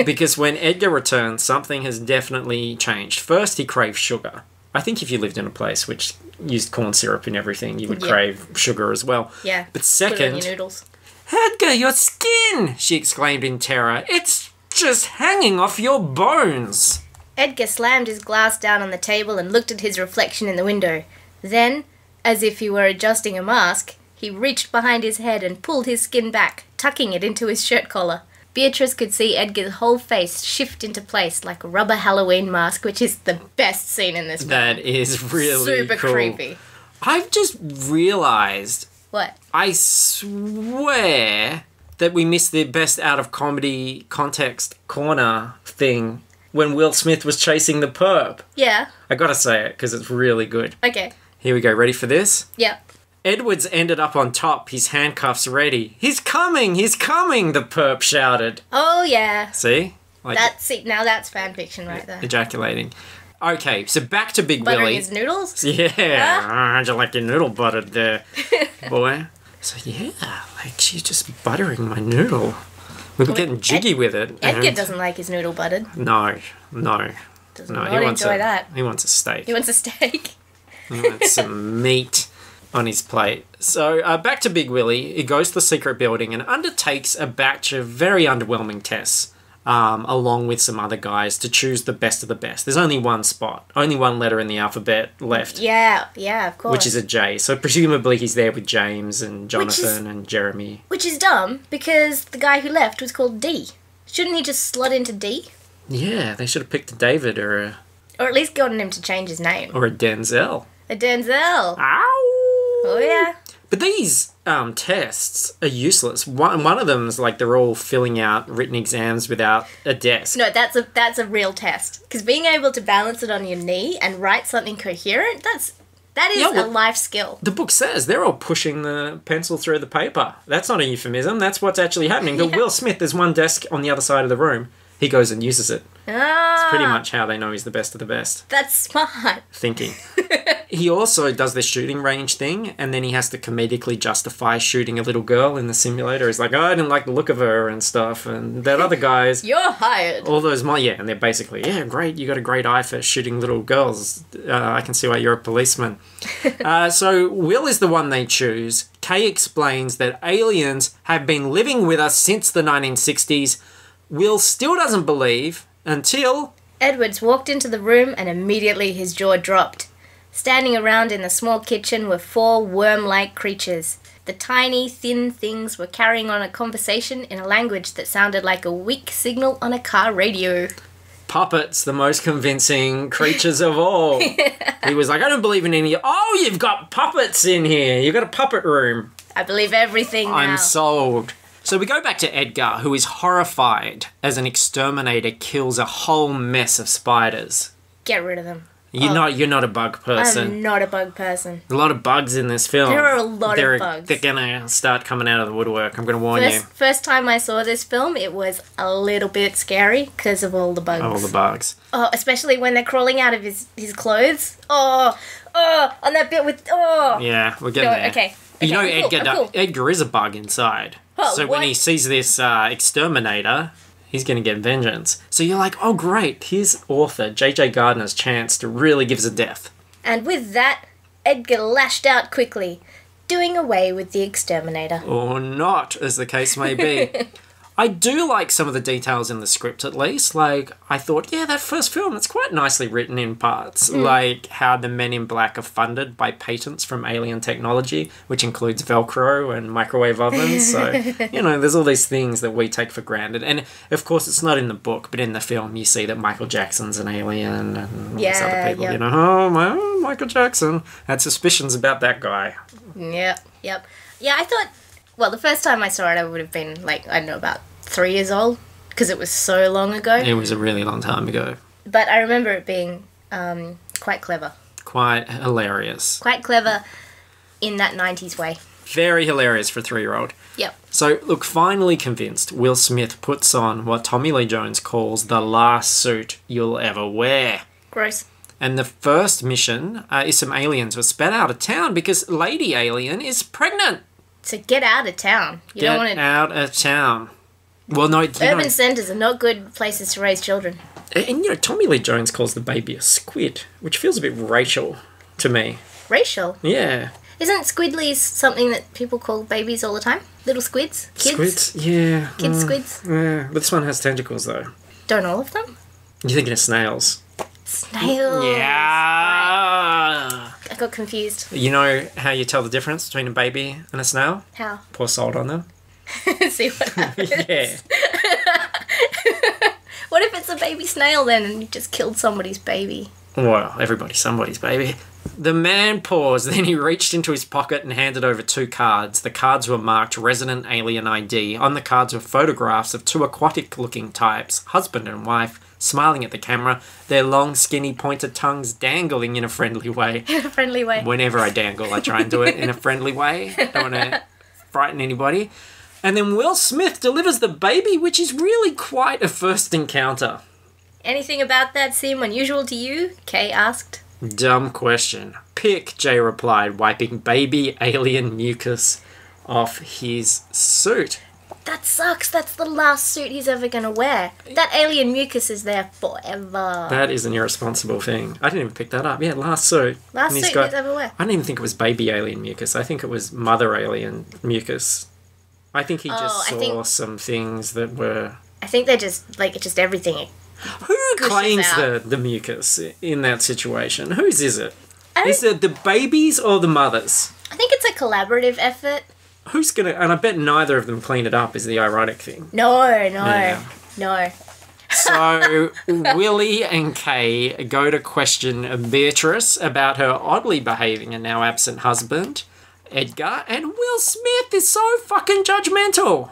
Because when Edgar returns, something has definitely changed. First, he craves sugar. I think if you lived in a place which used corn syrup and everything, you would crave sugar as well. Yeah. But second... Put it on your noodles. Edgar, your skin! She exclaimed in terror. It's just hanging off your bones. Edgar slammed his glass down on the table and looked at his reflection in the window. Then... as if he were adjusting a mask, he reached behind his head and pulled his skin back, tucking it into his shirt collar. Beatrice could see Edgar's whole face shift into place like a rubber Halloween mask, which is the best scene in this film. That is really super cool. creepy. I've just realised... What? I swear that we missed the best out of comedy context corner thing when Will Smith was chasing the perp. Yeah. I gotta say it, because it's really good. Okay. Here we go. Ready for this? Yep. Edwards ended up on top, his handcuffs ready. He's coming, the perp shouted. Oh, yeah. See? Like, Now that's fan fiction right there. ejaculating. Okay, so back to Big Buttering Willy. his noodles? Yeah. Huh? How'd you like your noodle buttered there, boy? So, yeah, like, she's just buttering my noodle. We were getting jiggy with it. Edgar doesn't like his noodle buttered. No. Does not enjoy that. He wants a steak. He wants a steak. He wants some meat on his plate. So, back to Big Willy. He goes to the secret building and undertakes a batch of very underwhelming tests. Along with some other guys to choose the best of the best. There's only one spot, only one letter in the alphabet left. Yeah, of course. Which is a J. So presumably he's there with James and Jonathan and Jeremy. Which is dumb, because the guy who left was called D. Shouldn't he just slot into D? Yeah, they should have picked a David or Or at least gotten him to change his name. a Denzel. A Denzel. Ow! Oh, yeah. But these tests are useless. One of them is like they're all filling out written exams without a desk. No, that's a real test. Because being able to balance it on your knee and write something coherent, that is a life skill. The book says they're all pushing the pencil through the paper. That's not a euphemism. That's what's actually happening. But Will Smith, there's one desk on the other side of the room. He goes and uses it. It's pretty much how they know he's the best of the best. That's smart. Thinking. He also does this shooting range thing, and then he has to comedically justify shooting a little girl in the simulator. He's like, oh, I didn't like the look of her and stuff. And that other guys... You're hired. All those... and they're basically, yeah, great, you got a great eye for shooting little girls. I can see why you're a policeman. So Will is the one they choose. Kay explains that aliens have been living with us since the 1960s. Will still doesn't believe until... Edwards walked into the room and immediately his jaw dropped. Standing around in the small kitchen were 4 worm-like creatures. The tiny, thin things were carrying on a conversation in a language that sounded like a weak signal on a car radio. Puppets, the most convincing creatures of all. He was like, I don't believe in any... Oh, you've got puppets in here. You've got a puppet room. I believe everything now. I'm sold. So we go back to Edgar, who is horrified as an exterminator kills a whole mess of spiders. Get rid of them. You're not a bug person. I'm not a bug person. A lot of bugs in this film. There are a lot of bugs. They're gonna start coming out of the woodwork. I'm gonna warn you. First time I saw this film, it was a little bit scary because of all the bugs. All the bugs. Oh, especially when they're crawling out of his clothes. Oh, on that bit with Yeah, we're getting there. Okay. You know, cool. Edgar is a bug inside. Oh, so when he sees this exterminator, he's going to get vengeance. So you're like, oh, great. Here's author J.J. Gardner's chance to really give us a death. And with that, Edgar lashed out quickly, doing away with the exterminator. Or not, as the case may be. I do like some of the details in the script, at least. Like, I thought, yeah, that first film, it's quite nicely written in parts. Like, how the Men in Black are funded by patents from alien technology, which includes Velcro and microwave ovens. So, there's all these things that we take for granted. And, of course, it's not in the book, but in the film, you see that Michael Jackson's an alien and all these other people. Yep. Michael Jackson. Had suspicions about that guy. Yep. Yeah, I thought... Well, the first time I saw it, I would have been, like, I don't know, about 3 years old, because it was so long ago. It was a really long time ago. But I remember it being quite clever. Quite hilarious. Quite clever in that 90s way. Very hilarious for a 3-year-old. Yep. So, look, finally convinced, Will Smith puts on what Tommy Lee Jones calls the last suit you'll ever wear. Gross. And the first mission is some aliens were sped out of town because Lady Alien is pregnant. So get out of town. You don't want to... Get out of town. Well, no... Urban centres are not good places to raise children. And, Tommy Lee Jones calls the baby a squid, which feels a bit racial to me. Racial? Yeah. Isn't squidlies something that people call babies all the time? Little squids? Kids? Squids? Yeah. Kids squids? Yeah. But this one has tentacles, though. Don't all of them? You're thinking of snails. Snails. Yeah. Right. I got confused. You know how you tell the difference between a baby and a snail? How? Pour salt on them. See what happens. Yeah. What if it's a baby snail then and you just killed somebody's baby? Well, everybody's somebody's baby. The man paused, then he reached into his pocket and handed over 2 cards. The cards were marked Resident Alien ID. On the cards were photographs of 2 aquatic-looking types, husband and wife, smiling at the camera, their long, skinny, pointed tongues dangling in a friendly way. In a friendly way. Whenever I dangle, I try and do it in a friendly way. Don't want to frighten anybody. And then Will Smith delivers the baby, which is really quite a first encounter. Anything about that seem unusual to you? Kay asked. Dumb question. Pick, Jay replied, wiping baby alien mucus off his suit. That sucks. That's the last suit he's ever going to wear. That alien mucus is there forever. That is an irresponsible thing. I didn't even pick that up. Yeah, last suit. Last And suit he's ever wear. I didn't even think it was baby alien mucus. I think it was mother alien mucus. I think he just saw some things that were... I think they're just, like, just everything. Who claims the mucus in that situation? Whose is it? Is it the babies or the mothers? I think it's a collaborative effort. Who's gonna... And I bet neither of them clean it up is the ironic thing. No. So, Willie and Kay go to question Beatrice about her oddly behaving and now absent husband, Edgar, and Will Smith is so fucking judgmental.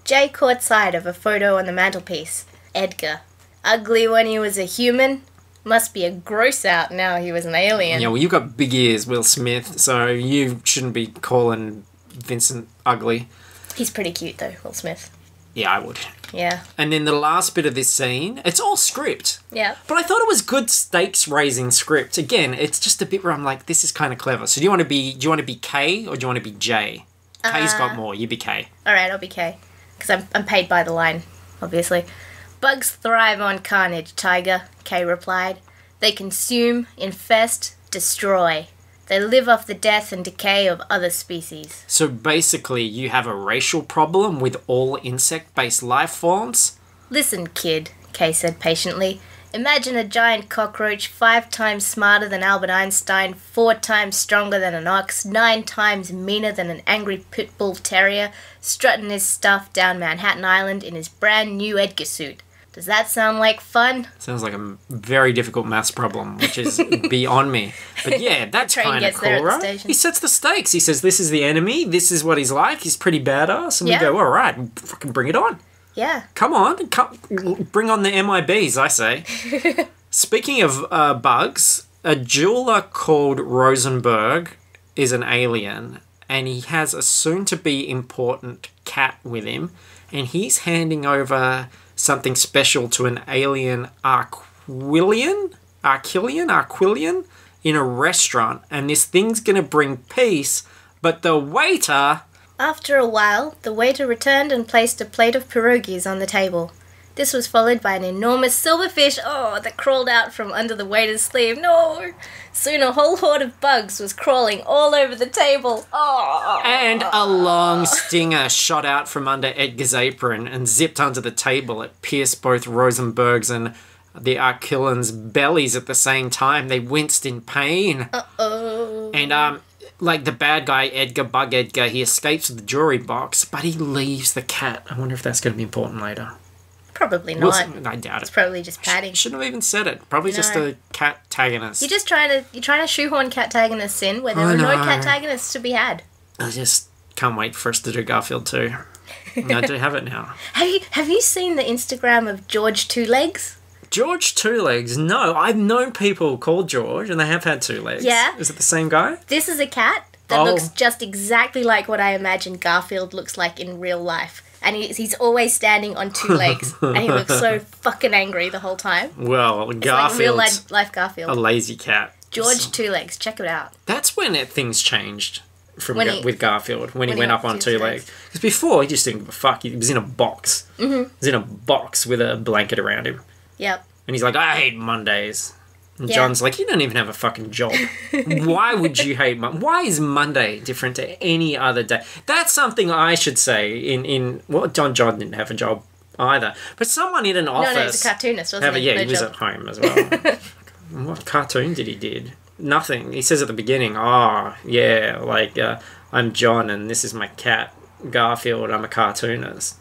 Jay caught sight of a photo on the mantelpiece. Edgar. Ugly when he was a human. Must be a gross out now he was an alien. Yeah, well, you've got big ears, Will Smith, so you shouldn't be calling Vincent ugly. He's pretty cute, though, Will Smith. Yeah, I would. Yeah. And then the last bit of this scene, it's all script. Yeah. But I thought it was good stakes-raising script. Again, it's just a bit where I'm like, this is kind of clever. So do you want to be K or do you want to be J? K's got more. You be K. All right, I'll be K. Because I'm paid by the line, obviously. Bugs thrive on carnage, Tiger, Kay replied. They consume, infest, destroy. They live off the death and decay of other species. So basically, you have a racial problem with all insect-based life forms? Listen, kid, Kay said patiently. Imagine a giant cockroach 5 times smarter than Albert Einstein, 4 times stronger than an ox, 9 times meaner than an angry pit bull terrier, strutting his stuff down Manhattan Island in his brand new Edgar suit. Does that sound like fun? Sounds like a very difficult maths problem, which is beyond me. But yeah, that's kind of cool, right? He sets the stakes. He says, this is the enemy, this is what he's like, he's pretty badass. And we go, all right, fucking bring it on. Yeah. Come on, bring on the MIBs, I say. Speaking of bugs, a jeweler called Rosenberg is an alien, and he has a soon-to-be important cat with him, and he's handing over something special to an alien Aquilian in a restaurant, and this thing's gonna bring peace, but the waiter... After a while, the waiter returned and placed a plate of pierogies on the table. This was followed by an enormous silverfish, that crawled out from under the waiter's sleeve. No! Soon a whole horde of bugs was crawling all over the table. And a long stinger shot out from under Edgar's apron and zipped onto the table. It pierced both Rosenberg's and the Arquillans' bellies at the same time. They winced in pain. And, like the bad guy, Bug Edgar, he escapes with the jewelry box, but he leaves the cat. I wonder if that's going to be important later. Probably not. I doubt it. It's probably just padding. Shouldn't have even said it. Probably just a cat-tagonist. You're trying to shoehorn cat-tagonists in where there are no cat-tagonists to be had. I just can't wait for us to do Garfield 2. I do have it now. Have you seen the Instagram of George Two Legs? George Two Legs? No, I've known people called George and they have had 2 legs. Yeah. Is it the same guy? This is a cat that looks just exactly like what I imagine Garfield looks like in real life. And he's always standing on 2 legs. And he looks so fucking angry the whole time. Well, Garfield's like real life Garfield. A lazy cat. George Two Legs. Check it out. That's when things changed with Garfield. When he went up on 2 legs. Because before, he just didn't give a fuck. He was in a box. Mm-hmm. He was in a box with a blanket around him. Yep. And he's like, I hate Mondays. And John's like, you don't even have a fucking job. Why would you hate Monday? Why is Monday different to any other day? That's something I should say well, John didn't have a job either. But someone in an office... No, he was a cartoonist, wasn't he? Yeah, he was at home as well. What cartoon did he did? Nothing. He says at the beginning, I'm John and this is my cat, Garfield, I'm a cartoonist.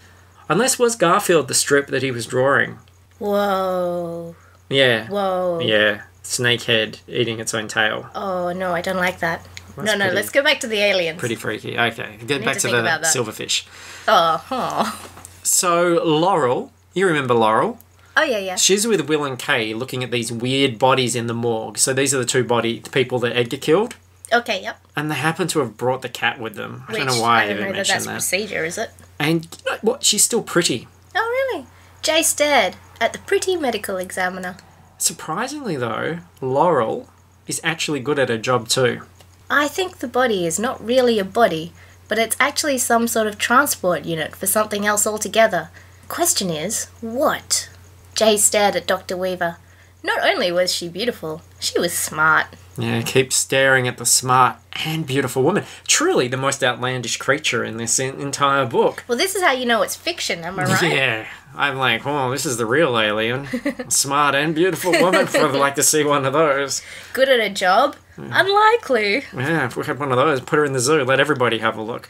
Unless was Garfield the strip that he was drawing? Whoa. Yeah. Whoa. Yeah. snakehead eating its own tail. Oh, no, I don't like that. That's No, pretty- let's go back to the aliens. Pretty freaky. Okay, get need back to to think the about that. silverfish. Oh. So Laurel, you remember Laurel? Oh, yeah. She's with Will and Kay looking at these weird bodies in the morgue. So these are the two people that Edgar killed. Okay, yep. And they happen to have brought the cat with them. I don't Which, know why I don't even know that mentioned that's that. procedure, is it? And you know what? She's still pretty. Oh, really? Jay stared at the pretty medical examiner. Surprisingly, though, Laurel is actually good at her job too. I think the body is not really a body, but it's actually some sort of transport unit for something else altogether. Question is, what? Jay stared at Dr. Weaver. Not only was she beautiful, she was smart. Yeah, keep staring at the smart and beautiful woman. Truly the most outlandish creature in this entire book. Well, this is how you know it's fiction, am I right? Yeah, I'm like, oh, this is the real alien. Smart and beautiful woman. I'd like to see one of those. Good at a job? Unlikely. Yeah, if we had one of those, put her in the zoo, let everybody have a look.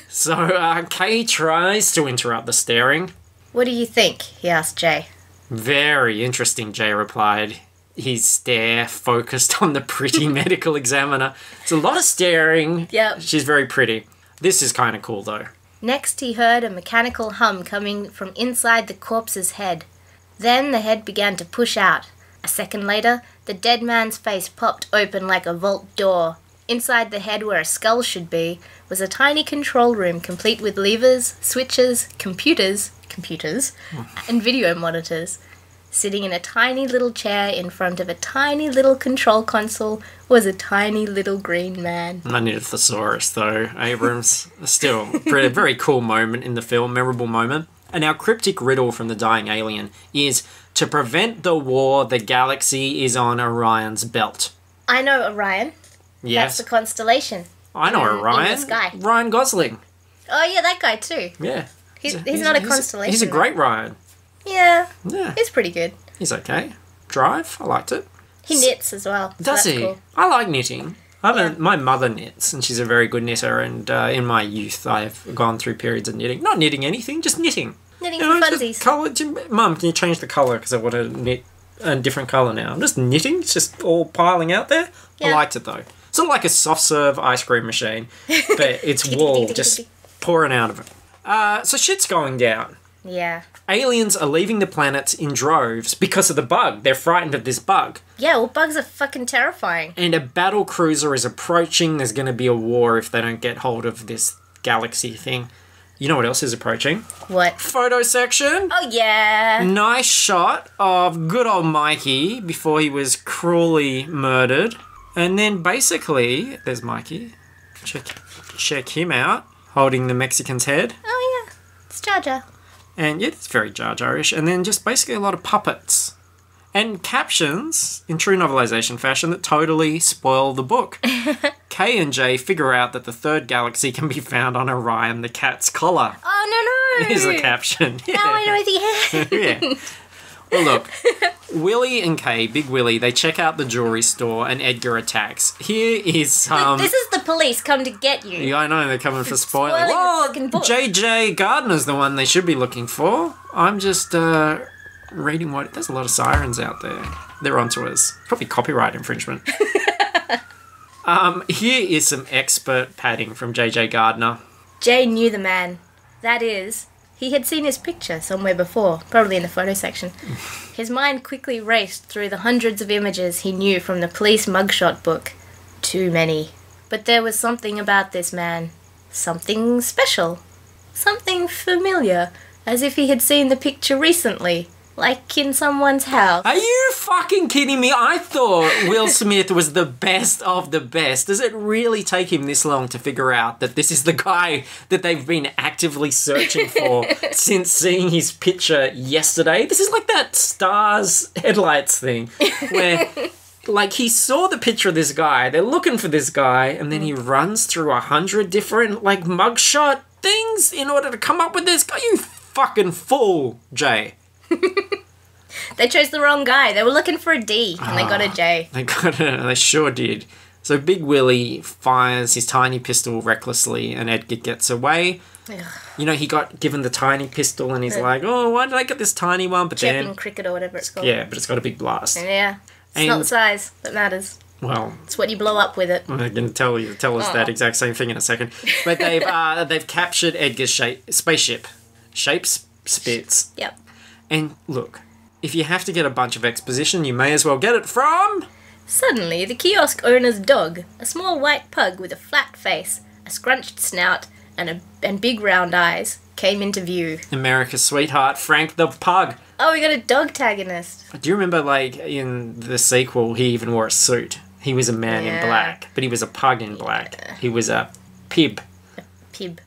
So, Kay tries to interrupt the staring. What do you think? He asked Jay. Very interesting, Jay replied. His stare focused on the pretty medical examiner. It's a lot of staring. Yep. She's very pretty. This is kind of cool, though. Next, he heard a mechanical hum coming from inside the corpse's head. Then the head began to push out. A second later, the dead man's face popped open like a vault door. Inside the head, where a skull should be, was a tiny control room complete with levers, switches, computers, and video monitors. Sitting in a tiny little chair in front of a tiny little control console was a tiny little green man. I need a thesaurus, though, Abrams. Still, very cool moment in the film, memorable moment. And our cryptic riddle from the dying alien is, to prevent the war, the galaxy is on Orion's belt. I know Orion. Yes. That's the constellation. I know in Orion. the sky. Ryan Gosling. Oh, yeah, that guy too. Yeah. He's not a constellation. He's a great Ryan. Yeah, Yeah. he's pretty good. He's okay. Drive, I liked it. He knits as well. So Does that's he? Cool. I like knitting. Yeah. My mother knits, and she's a very good knitter, and in my youth I've gone through periods of knitting. Not knitting anything, just knitting. Knitting You know, for just funsies. Mum, can you change the colour because I want to knit a different colour now? I'm just knitting, it's just all piling out there. I Yeah. liked it though. It's not like a soft serve ice cream machine, but it's wool just pouring out of it. So shit's going down. Yeah. Aliens are leaving the planets in droves because of the bug. They're frightened of this bug. Yeah, well, bugs are fucking terrifying. And a battle cruiser is approaching. There's going to be a war if they don't get hold of this galaxy thing. You know what else is approaching? What? Photo section. Oh, yeah. Nice shot of good old Mikey before he was cruelly murdered. And then basically, there's Mikey. Check him out, holding the Mexican's head. Oh, yeah. It's Jar Jar. And yeah, it's very Jar Jar-ish. And then just basically a lot of puppets. And captions, in true novelization fashion, that totally spoil the book. Kay and Jay figure out that the third galaxy can be found on Orion the cat's collar. Oh, no. Is the caption. Yeah. Now I know the end. Yeah. Well, look, Willy and Kay, Big Willy, they check out the jewelry store and Edgar attacks. Here is This is the police come to get you. Yeah, I know, they're coming for spoiling. Spoiling the Well, fucking book. JJ Gardner's the one they should be looking for. I'm just reading what... There's a lot of sirens out there. They're onto us. Probably copyright infringement. Here is some expert padding from JJ Gardner. Jay knew the man. That is, he had seen his picture somewhere before, probably in the photo section. His mind quickly raced through the hundreds of images he knew from the police mugshot book. Too many. But there was something about this man. Something special. Something familiar. As if he had seen the picture recently. Like in someone's house. Are you fucking kidding me? I thought Will Smith was the best of the best. Does it really take him this long to figure out that this is the guy that they've been actively searching for since seeing his picture yesterday? This is like that Stars Headlights thing where... Like, he saw the picture of this guy, they're looking for this guy, and then he runs through 100 different, like, mugshot things in order to come up with this guy. You fucking fool, Jay. They chose the wrong guy. They were looking for a D, and they got a J. They sure did. So Big Willy fires his tiny pistol recklessly, and Edgar gets away. Ugh. You know, he got given the tiny pistol, and he's like, oh, why did I get this tiny one? But Chirping then... cricket or whatever it's called. Yeah, but it's got a big blast. Yeah. It's not the size that matters. Well, it's what you blow up with it. I'm going to tell us that exact same thing in a second. But they've captured Edgar's spaceship. Spitz. Yep. And look, if you have to get a bunch of exposition, you may as well get it from... Suddenly, the kiosk owner's dog, a small white pug with a flat face, a scrunched snout, and big round eyes, came into view. America's sweetheart, Frank the pug. Oh, we got a dog tagonist. Do you remember, like, in the sequel, he even wore a suit? He was a man in black, but he was a pug in black. He was a pib. Pib.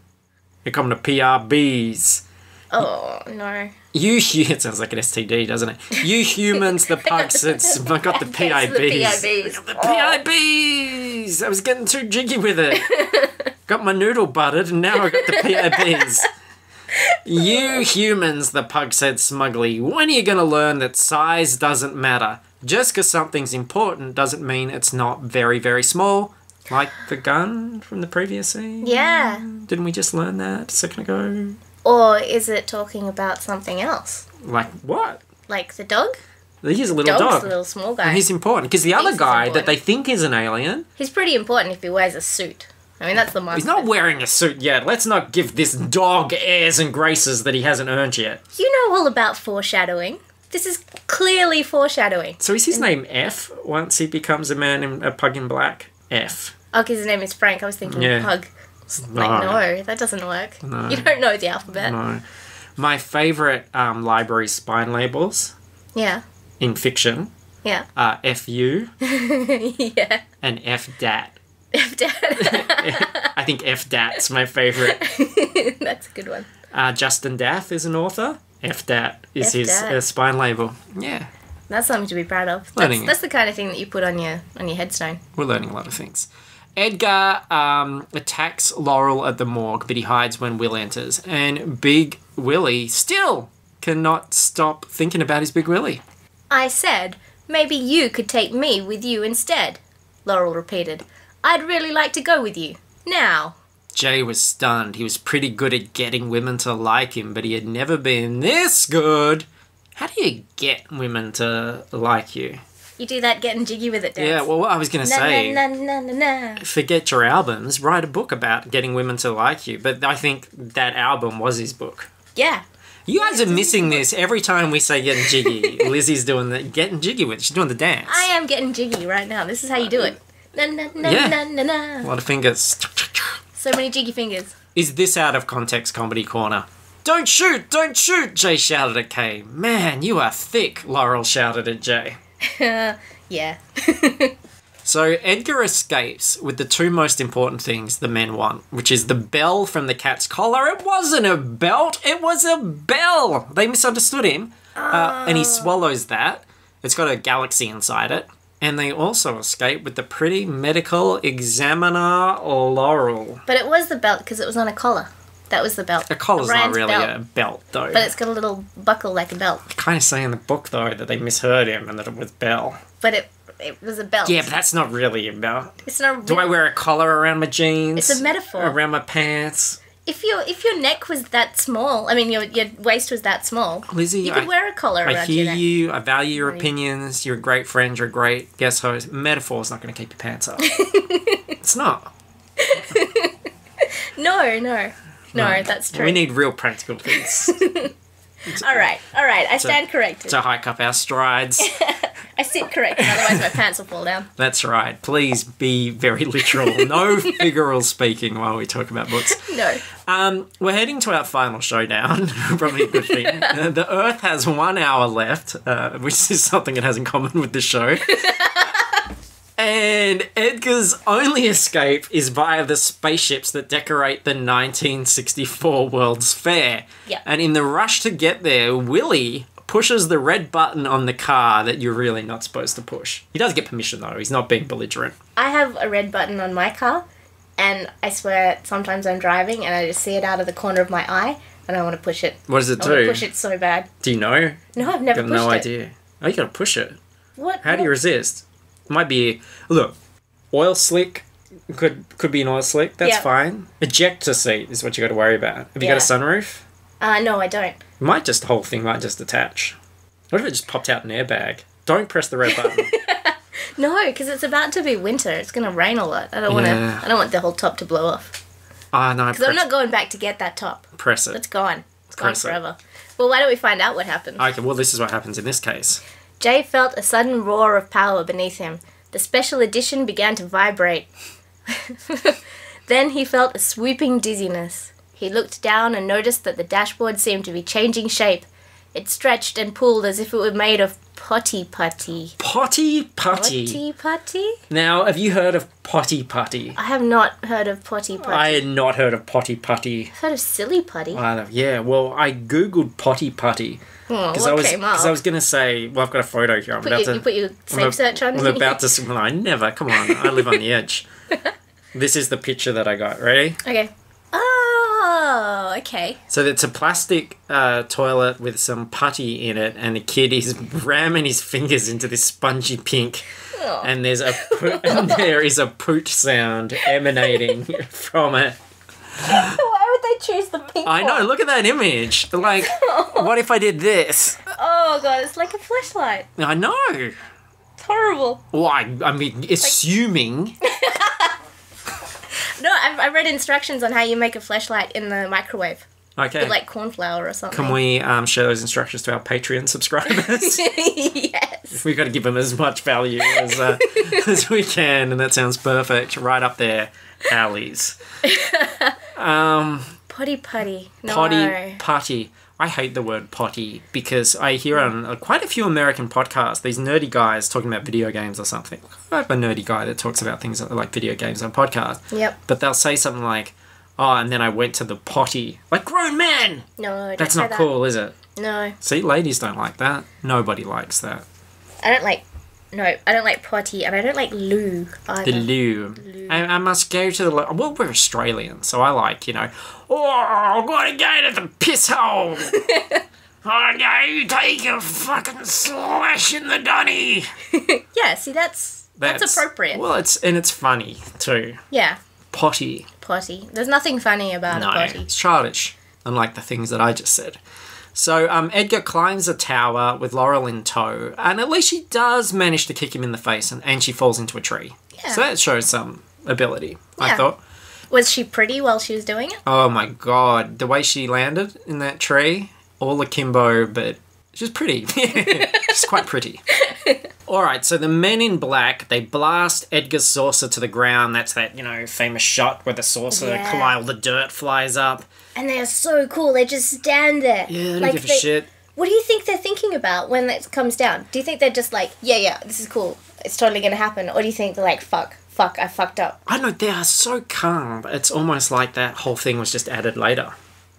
They call them the PRBs. Oh, no. It sounds like an STD, doesn't it? You humans, the pugs, I got the PIBs. The PIBs! I was getting too jiggy with it. Got my noodle buttered, and now I got the PIBs. You humans, the pug said smugly, when are you going to learn that size doesn't matter? Just because something's important doesn't mean it's not very, very small. Like the gun from the previous scene? Yeah. Didn't we just learn that a second ago? Or is it talking about something else? Like what? Like the dog? He's a little Dog's dog. a little small guy. And he's important. Because the other guy that they think is an alien... He's pretty important if he wears a suit. I mean, that's the monster. He's not wearing a suit yet. Let's not give this dog airs and graces that he hasn't earned yet. You know all about foreshadowing. This is clearly foreshadowing. So is his name F once he becomes a pug in black? F. Oh, because his name is Frank. I was thinking pug. No, that doesn't work. No. You don't know the alphabet. No. My favourite library spine labels in fiction are FU yeah. and FDAT. FDAT. I think FDAT's my favourite. That's a good one. Justin Dath is an author. FDAT is his spine label. Yeah. That's something to be proud of. That's the kind of thing that you put on your headstone. We're learning a lot of things. Edgar attacks Laurel at the morgue, but he hides when Will enters. And Big Willy still cannot stop thinking about his Big Willy. I said, maybe you could take me with you instead, Laurel repeated. I'd really like to go with you. Now. Jay was stunned. He was pretty good at getting women to like him, but he had never been this good. How do you get women to like you? You do that getting jiggy with it dance. Yeah, well, I was going to say, na. Forget your albums, write a book about getting women to like you. But I think that album was his book. Yeah. You guys are missing this every time we say getting jiggy. Lizzie's doing the getting jiggy with it. She's doing the dance. I am getting jiggy right now. This is how you do it. Na. A lot of fingers. So many jiggy fingers. Is this out of context comedy corner? Don't shoot, Jay shouted at Kay. Man, you are thick, Laurel shouted at Jay. Yeah. So Edgar escapes with the two most important things the men want, which is the bell from the cat's collar. It wasn't a belt, it was a bell. They misunderstood him. And he swallows that. It's got a galaxy inside it. And they also escape with the pretty medical examiner Laurel. But it was the belt because it was on a collar. That was the belt. A collar's not really a belt, though. But it's got a little buckle like a belt. I kind of say in the book, though, that they misheard him and that it was bell. But it was a belt. Yeah, but that's not really a belt. It's not. Do I wear a collar around my jeans? It's a metaphor. Around my pants? If your neck was that small, I mean, your waist was that small, Lizzie, you could wear a collar around your neck. I hear you. I value your opinions. You're a great friend. You're a great guest host. Metaphor's not going to keep your pants up. It's not. No, that's true. We need real practical things. All right. I stand corrected. To hike up our strides. I sit corrected, otherwise my pants will fall down. That's right. Please be very literal. No figural speaking while we talk about books. No. We're heading to our final showdown. Probably a good thing. The Earth has 1 hour left, which is something it has in common with the show. And Edgar's only escape is via the spaceships that decorate the 1964 World's Fair. Yeah. And in the rush to get there, Willy pushes the red button on the car that you're really not supposed to push. He does get permission, though. He's not being belligerent. I have a red button on my car, and I swear sometimes I'm driving and I just see it out of the corner of my eye, and I want to push it. What does it do? I want to push it so bad. Do you know? No, I've never pushed it. No idea. Oh, you got to push it. What? How do you resist? Might be, look, oil slick could be an oil slick. That's fine. Ejector seat is what you got to worry about. Have you got a sunroof? No, I don't. The whole thing might just attach. What if it just popped out an airbag? Don't press the red button. No, because it's about to be winter. It's going to rain a lot. I don't want to. Yeah. I don't want the whole top to blow off. Ah, no. Because I'm not going back to get that top. Press it. It's gone. It's gone Press it. forever. Well, why don't we find out what happened? Okay, well, this is what happens in this case. Jay felt a sudden roar of power beneath him. The special edition began to vibrate. Then he felt a swooping dizziness. He looked down and noticed that the dashboard seemed to be changing shape. It stretched and pulled as if it were made of potty putty. Potty putty. Potty putty? Now, have you heard of potty putty? I have not heard of potty putty. I had not heard of potty putty. I've heard of silly putty. Yeah, well, I googled potty putty. Oh, what came up? Because I was going to say, well, I've got a photo here. You put your safe search on? I'm about to... Well, I never. Come on. I live on the edge. This is the picture that I got. Ready? Okay. Oh, okay. So it's a plastic toilet with some putty in it, and the kid is ramming his fingers into this spongy pink, Oh. and there is a poot sound emanating from it. Why would they choose the pink I know. one? Look at that image. Like, what if I did this? Oh, God, it's like a flashlight. I know. It's horrible. Why? I mean, assuming. No, I read instructions on how you make a flashlight in the microwave. Okay. With, like, corn flour or something. Can we share those instructions to our Patreon subscribers? Yes. We've got to give them as much value as we can, and that sounds perfect. Right up there, alleys. Potty putty. No. Potty putty. I hate the word potty because I hear on quite a few American podcasts these nerdy guys talking about video games or something. I have a nerdy guy that talks about things like video games on podcasts. Yep. But they'll say something like, "Oh, and then I went to the potty." Like grown men. No, That's don't not say cool, is it? that. No. See, ladies don't like that. Nobody likes that. I don't like potty, and I don't like loo either. The loo. I must go to the loo. Well, we're Australian, so I like, oh, I've got to go to the piss hole. I go take a fucking slash in the dunny. Yeah, see, that's appropriate. Well, it's funny, too. Yeah, Potty. potty. There's nothing funny about a potty. It's childish, unlike the things that I just said. So Edgar climbs a tower with Laurel in tow, and at least she does manage to kick him in the face, and she falls into a tree. Yeah. So that shows some ability, I Yeah. thought. Was she pretty while she was doing it? Oh my god, the way she landed in that tree, all akimbo, but she's pretty. She's quite pretty. Alright, so the men in black, they blast Edgar's saucer to the ground. That's that, famous shot where the saucer, all the dirt flies up. And they're so cool. They just stand there. Yeah, they don't give a shit. What do you think they're thinking about when it comes down? Do you think they're just like, yeah, this is cool. It's totally going to happen. Or do you think they're like, fuck, I fucked up? I don't know, they are so calm. It's almost like that whole thing was just added later.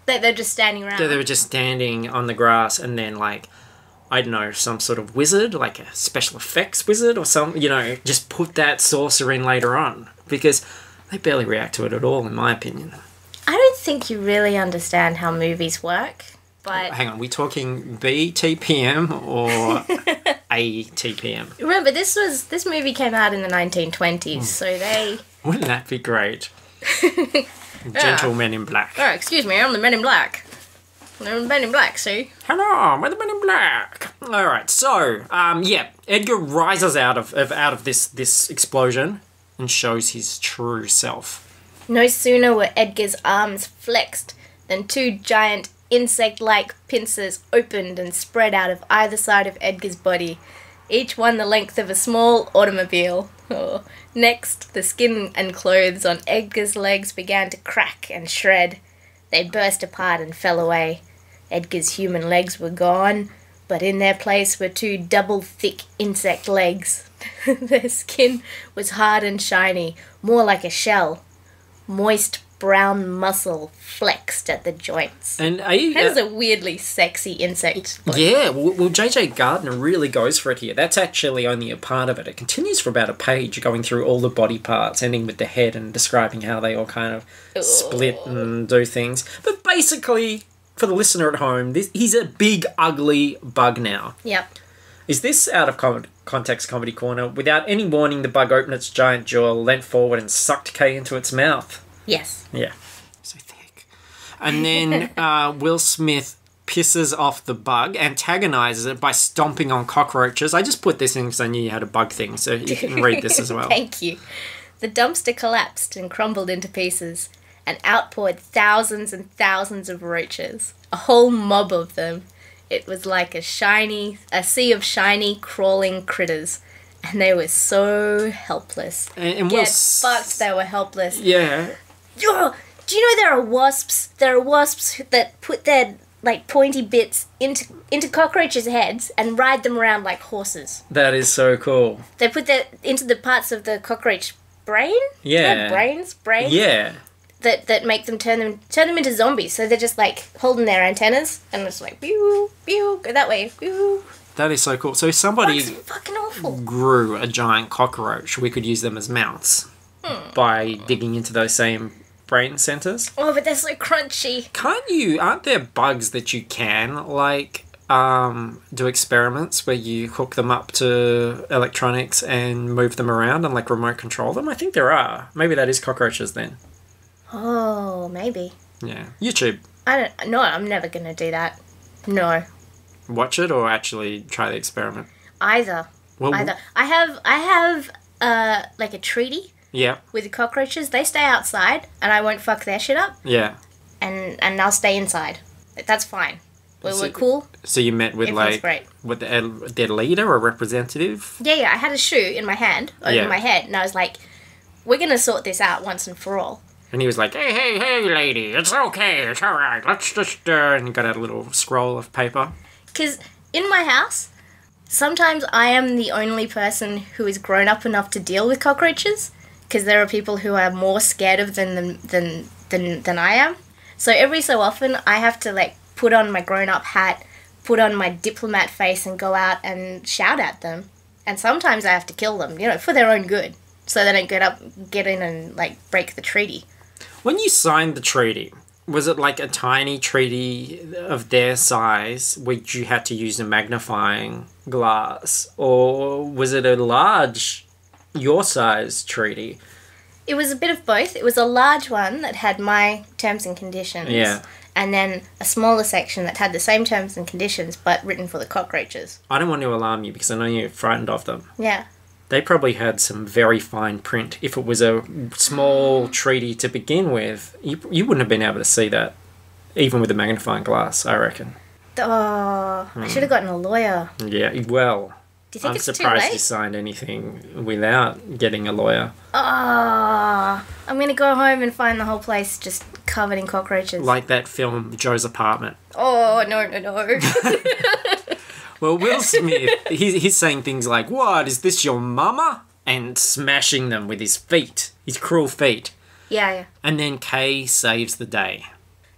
They're just standing around. Yeah, they were just standing on the grass, and then, like, I don't know, some sort of wizard, like a special effects wizard or some, just put that saucer in later on. Because they barely react to it at all, in my opinion. I don't think you really understand how movies work, but... Hang on, we talking BTPM or ATPM? Remember, this movie came out in the 1920s, so they... Wouldn't that be great? Gentlemen in black. Oh, excuse me, I'm the Men in Black. I'm the Men in Black, see? Hello, we're the Men in Black. All right, so Edgar rises out of this explosion and shows his true self. No sooner were Edgar's arms flexed than two giant insect-like pincers opened and spread out of either side of Edgar's body, each one the length of a small automobile. Oh. Next, the skin and clothes on Edgar's legs began to crack and shred. They burst apart and fell away. Edgar's human legs were gone, but in their place were two double-thick insect legs. Their skin was hard and shiny, more like a shell. Moist brown muscle flexed at the joints. And That is a weirdly sexy insect. yeah, well, J.J. Gardner really goes for it here. That's actually only a part of it. It continues for about a page, going through all the body parts, ending with the head and describing how they all kind of split and do things. But basically, for the listener at home, he's a big, ugly bug now. Yep. Is this out of context comedy corner? Without any warning, the bug opened its giant jaw, leant forward, and sucked Kay into its mouth. Yes. Yeah. So thick. And then Will Smith pisses off the bug, antagonizes it by stomping on cockroaches. I just put this in because I knew you had a bug thing, so you can read this as well. Thank you. The dumpster collapsed and crumbled into pieces, and out poured thousands and thousands of roaches. A whole mob of them. It was like a sea of shiny, crawling critters. And they were so helpless. And Get fucked, they were helpless. Yeah. Oh, do you know there are wasps? There are wasps that put their, like, pointy bits into cockroaches' heads and ride them around like horses. That is so cool. They put that into the parts of the cockroach brain? Yeah. Brains? Yeah. That make them turn them into zombies. So they're just, like, holding their antennas and it's like, pew, pew, go that way, pew. That is so cool. So if somebody Bugs are fucking awful. grew a giant cockroach, we could use them as mounts by digging into those same brain centers. Oh, but they're so crunchy. Aren't there bugs that you can, like, do experiments where you hook them up to electronics and move them around and, like, remote control them? I think there are. Maybe that is cockroaches then. Oh, maybe. Yeah. YouTube. No, I'm never going to do that. No. Watch it or actually try the experiment? Either. Well, Either. I have like a treaty Yeah. with the cockroaches. They stay outside and I won't fuck their shit up Yeah. and I'll stay inside. That's fine. We're So- cool. So you met with, Everything's like, great. with their leader or representative? Yeah, I had a shoe in my hand over Yeah. my head and I was like, we're going to sort this out once and for all. And he was like, hey, lady, it's okay, it's alright, let's just, and he got out a little scroll of paper. Because in my house, sometimes I am the only person who is grown up enough to deal with cockroaches. Because there are people who are more scared of them than I am. So every so often, I have to, like, put on my grown-up hat, put on my diplomat face, and go out and shout at them. And sometimes I have to kill them, for their own good. So they don't get in and, like, break the treaty. When you signed the treaty, was it like a tiny treaty of their size, which you had to use a magnifying glass? Or was it a large, your size treaty? It was a bit of both. It was a large one that had my terms and conditions. Yeah. And then a smaller section that had the same terms and conditions, but written for the cockroaches. I don't want to alarm you because I know you're frightened of them. Yeah. They probably had some very fine print. If it was a small treaty to begin with, you wouldn't have been able to see that, even with a magnifying glass, I reckon. Oh, I should have gotten a lawyer. Yeah, well, Do you think I'm it's too surprised you late? signed anything without getting a lawyer. Oh, I'm going to go home and find the whole place just covered in cockroaches. Like that film, Joe's Apartment. Oh, no. Well, Will Smith, he's saying things like, "What, is this your mama?" And smashing them with his feet, his cruel feet. Yeah. And then Kay saves the day.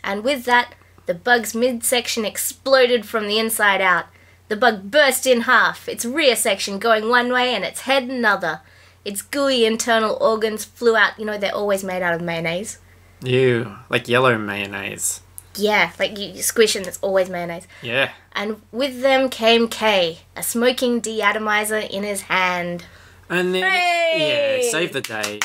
And with that, the bug's midsection exploded from the inside out. The bug burst in half, its rear section going one way and its head another. Its gooey internal organs flew out. They're always made out of mayonnaise. Ew, like yellow mayonnaise. Yeah, like you squish and it's always mayonnaise. Yeah. And with them came Kay, a smoking deatomizer in his hand. And then, Hooray! yeah, save the day.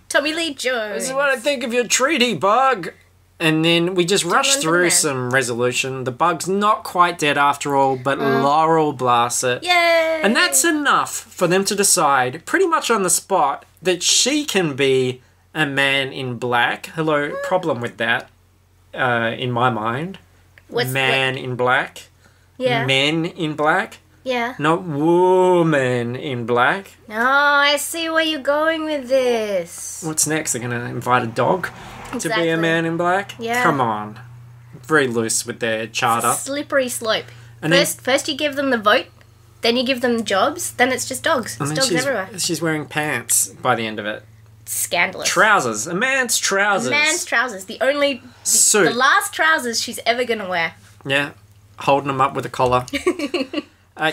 Tommy Lee Jones. This is what I think of your treaty, bug. And then we just rush on to the through man. some resolution. The bug's not quite dead after all, but Laurel blasts it. Yay! And that's enough for them to decide, pretty much on the spot, that she can be a man in black. Hello, problem with that, in my mind. Man in black. Yeah. Men in black. Yeah. Not woman in black. No, I see where you're going with this. What's next? They're going to invite a dog to be Exactly. a man in black? Yeah. Come on. Very loose with their charter. Slippery slope. And First you give them the vote, then you give them jobs, then it's just dogs. And It's then dogs she's, everywhere. she's wearing pants by the end of it. It's scandalous. Trousers. A man's trousers. A man's trousers. The Suit. the last trousers she's ever gonna wear. Yeah. Holding him up with a collar.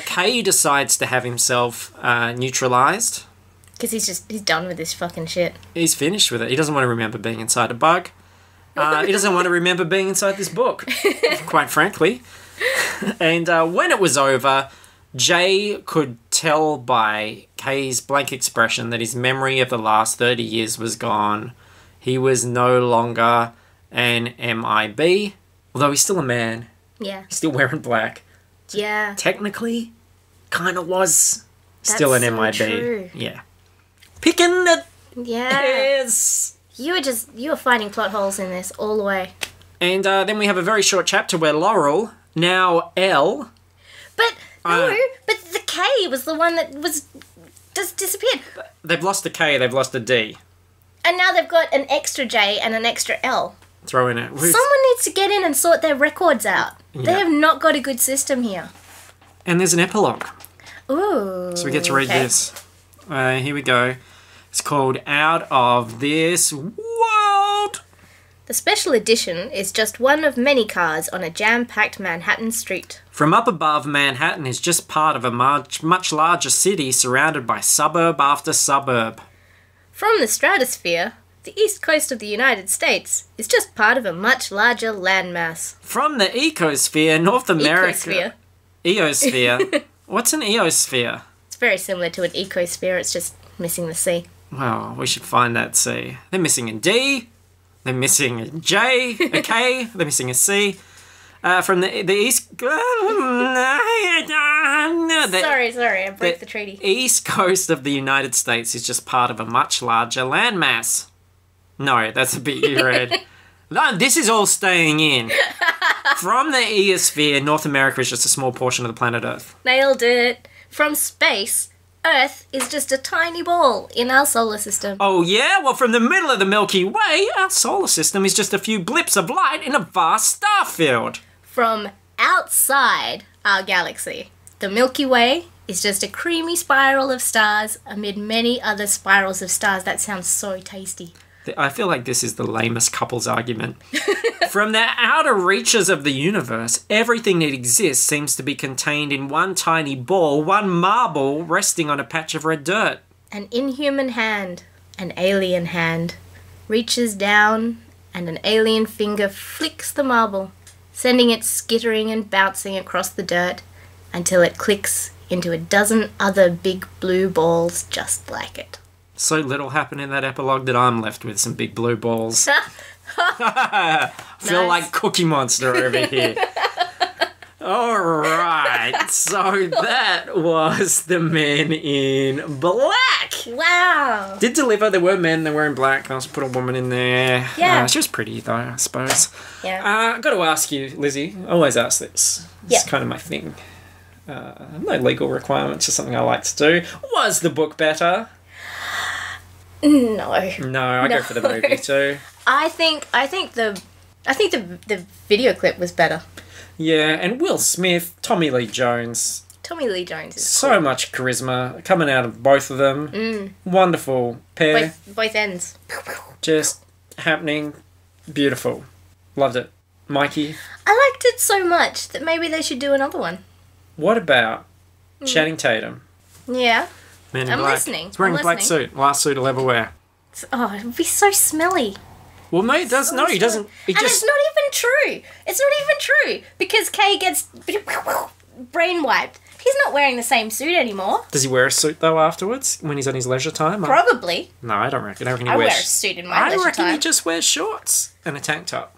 Kay decides to have himself neutralised. Because he's done with this fucking shit. He's finished with it. He doesn't want to remember being inside a bug. He doesn't want to remember being inside this book, quite frankly. And when it was over, Jay could tell by Kay's blank expression that his memory of the last 30 years was gone. He was no longer an MIB. Although he's still a man. Yeah. He's still wearing black. Yeah. Technically, kind of was That's still an so MIB. true. Yeah. Picking the Yeah. hairs. You were finding plot holes in this all the way. And then we have a very short chapter where Laurel, now L... But, but the K was the one that was just disappeared. They've lost a K, they've lost a D. And now they've got an extra J and an extra L. Throw in it. Someone needs to get in and sort their records out. Yeah. They have not got a good system here. And there's an epilogue. Ooh. So we get to read this. Here we go. It's called Out of This World. The special edition is just one of many cars on a jam-packed Manhattan street. From up above, Manhattan is just part of a much larger city surrounded by suburb after suburb. From the stratosphere, the east coast of the United States is just part of a much larger landmass. From the ecosphere, North America... Eosphere. What's an eosphere? It's very similar to an ecosphere, it's just missing the C. Well, we should find that C. They're missing a D. They're missing a J, a K. They're missing a C. From the east... Sorry, I broke the treaty. East coast of the United States is just part of a much larger landmass. No, that's a bit you read. No, this is all staying in. From the eosphere, North America is just a small portion of the planet Earth. Nailed it. From space, Earth is just a tiny ball in our solar system. Oh yeah? Well, from the middle of the Milky Way, our solar system is just a few blips of light in a vast star field. From outside our galaxy, the Milky Way is just a creamy spiral of stars amid many other spirals of stars. That sounds so tasty. I feel like this is the lamest couples argument. From the outer reaches of the universe, everything that exists seems to be contained in one tiny ball, one marble resting on a patch of red dirt. An inhuman hand, an alien hand, reaches down and an alien finger flicks the marble, sending it skittering and bouncing across the dirt until it clicks into a dozen other big blue balls just like it. So little happened in that epilogue that I'm left with some big blue balls. Feel like Cookie Monster over here. Alright, so that was The Men in Black. Wow. Did deliver. There were men that were in black. I also put a woman in there. Yeah. She was pretty though, I suppose. Yeah. I've got to ask you, Lizzie. I always ask this. It's kind of my thing. No legal requirements, just something I like to do. Was the book better? No. No, I go for the movie too. I think the video clip was better. Yeah, and Will Smith, Tommy Lee Jones. Tommy Lee Jones is So cool. much charisma coming out of both of them. Wonderful pair. Both ends. Just happening. Beautiful. Loved it. Mikey, I liked it so much that maybe they should do another one. what about Channing Tatum? Yeah. Men in I'm Black. listening. He's wearing I'm a black listening. suit. Last suit he'll ever wear. Oh, it would be so smelly. Well, no, he does. No, he doesn't. He And just. it's not even true. It's not even true. Because Kay gets brain wiped. He's not wearing the same suit anymore. Does he wear a suit though afterwards when he's on his leisure time? Probably. No, I don't reckon. I reckon he I wears. wear a suit in my I leisure reckon time. he just wears shorts and a tank top.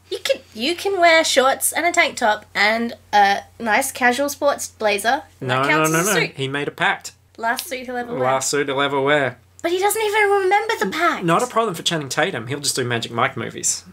You can wear shorts and a tank top and a nice casual sports blazer. And No, that counts as a suit. He made a pact. Last suit he'll ever wear. Last suit he'll ever wear. But he doesn't even remember the pact. Not a problem for Channing Tatum. He'll just do Magic Mike movies.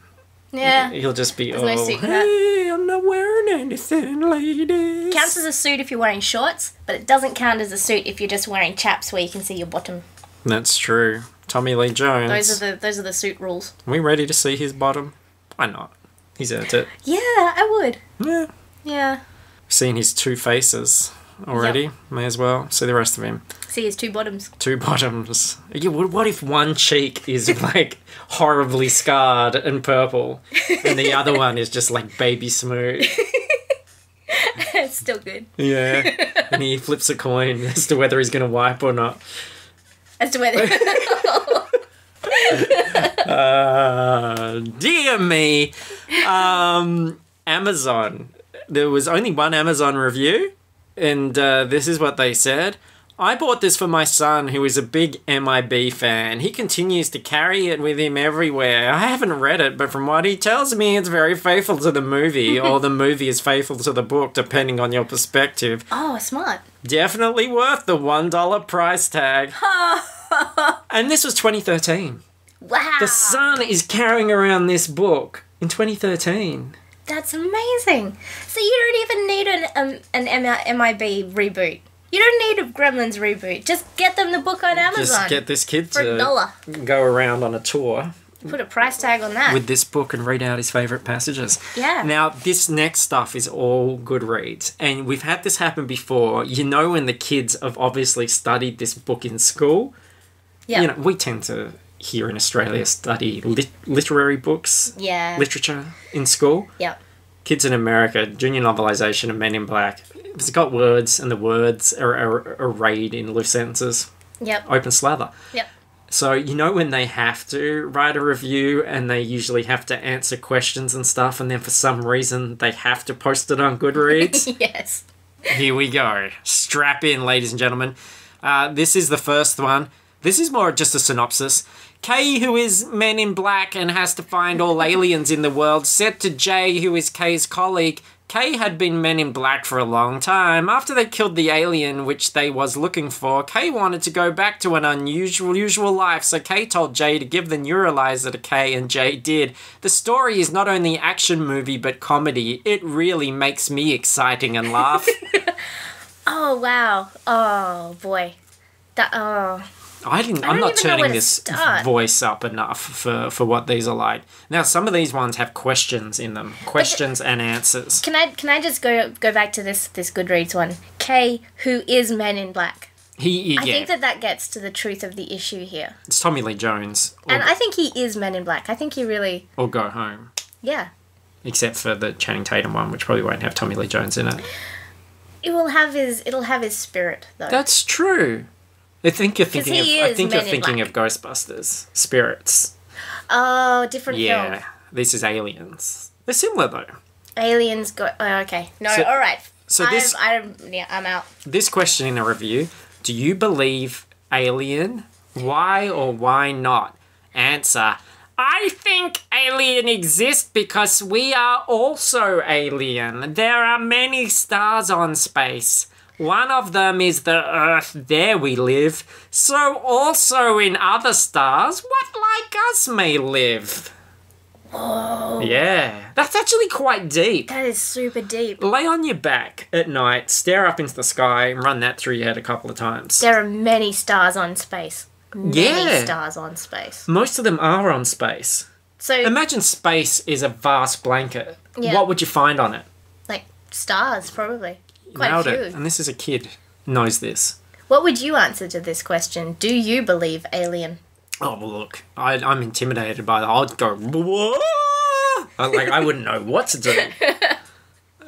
Yeah. He'll just be, There's no suit in that. hey, I'm not wearing anything, ladies. Counts as a suit if you're wearing shorts, but it doesn't count as a suit if you're just wearing chaps where you can see your bottom. That's true. Tommy Lee Jones. Those are the suit rules. Are we ready to see his bottom? Why not? He's earned it. Yeah, I would. Yeah. Yeah. Seen his two faces already. Yep. May as well see the rest of him. See his two bottoms. Two bottoms. Yeah, what if one cheek is like horribly scarred and purple and the other one is just like baby smooth? It's still good. Yeah. And he flips a coin as to whether he's going to wipe or not. As to whether... Dear me. Amazon. There was only one Amazon review, and this is what they said. I bought this for my son, who is a big MIB fan. He continues to carry it with him everywhere. I haven't read it, but from what he tells me, it's very faithful to the movie, or the movie is faithful to the book, depending on your perspective. Oh, smart. Definitely worth the $1 price tag. And this was 2013. Wow. The son is carrying around this book in 2013. That's amazing. So you don't even need an MIB reboot. You don't need a Gremlins reboot. Just get them the book on Amazon. Just get this kid for to $1. go around on a tour Put a price tag on that. with this book and read out his favourite passages. Yeah. Now, this next stuff is all good reads. And we've had this happen before. You know, when the kids have obviously studied this book in school. Yeah. You know, we tend to, here in Australia, study literary books. Yeah. Literature in school. Yep. Kids in America, junior novelization and Men in Black. It's got words, and the words are arrayed in loose sentences. Yep. Open slather. Yep. So, you know, when they have to write a review and they usually have to answer questions and stuff, and then for some reason they have to post it on Goodreads? Yes. Here we go. Strap in, ladies and gentlemen. This is the first one. This is more just a synopsis. Kay, who is Men in Black and has to find all aliens in the world, said to Jay, who is Kay's colleague, Kay had been Men in Black for a long time. After they killed the alien which they was looking for, Kay wanted to go back to an unusual life, so Kay told Jay to give the neuralizer to Kay, and Jay did. The story is not only action movie but comedy. It really makes me exciting and laugh. Oh, wow. Oh, boy. I'm not even know where turning to this start. voice up enough for what these are like. Now, some of these ones have questions in them. Questions and answers. Can I just go back to this Goodreads one? Kay, who is Men in Black. I think that gets to the truth of the issue here. It's Tommy Lee Jones. And I think he is Men in Black. I think he really... Or Go Home. Yeah. Except for the Channing Tatum one, which probably won't have Tommy Lee Jones in it. It'll have his spirit, though. That's true. I think you're thinking Men in of Ghostbusters. Spirits. Oh, different film. Yeah. This is Aliens. They're similar, though. Aliens go... Oh, okay. No, So- all right. so this- I'm out. This question in a review, do you believe Alien? Why or why not? Answer, I think Alien exists because we are also alien. There are many stars on space. One of them is the Earth, there we live. So also in other stars, what like us may live. Whoa. Yeah, that's actually quite deep. That is super deep. Lay on your back at night, stare up into the sky, and run that through your head a couple of times. There are many stars on space. Many stars on space. Most of them are on space. So, Imagine space is a vast blanket. Yeah. What would you find on it? like, stars, probably. Quite Nailed a few. it. And this is a kid. Knows this. What would you answer to this question? Do you believe Alien? Oh, well, look. I'm intimidated by that. I'd go, whoa! I wouldn't know what to do.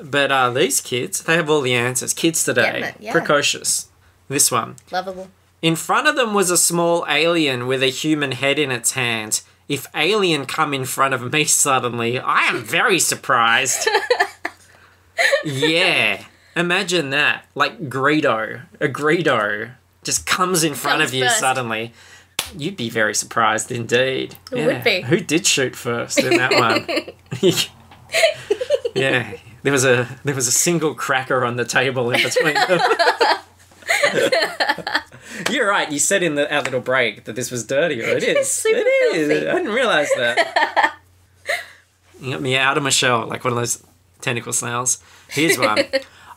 But these kids, they have all the answers. Kids today. Getting it, yeah. Precocious. This one. Lovable. In front of them was a small alien with a human head in its hand. If alien come in front of me suddenly, I am very surprised. Yeah. Imagine that. Like Greedo. A Greedo just comes in front Comes of you first. suddenly. You'd be very surprised indeed. It would be. Who did shoot first in that one? Yeah. There was a single cracker on the table in between them. You're right. You said in our little break that this was dirtier. It is. super It is. filthy. I didn't realise that. You got me out of my shell like one of those tentacle snails. Here's one.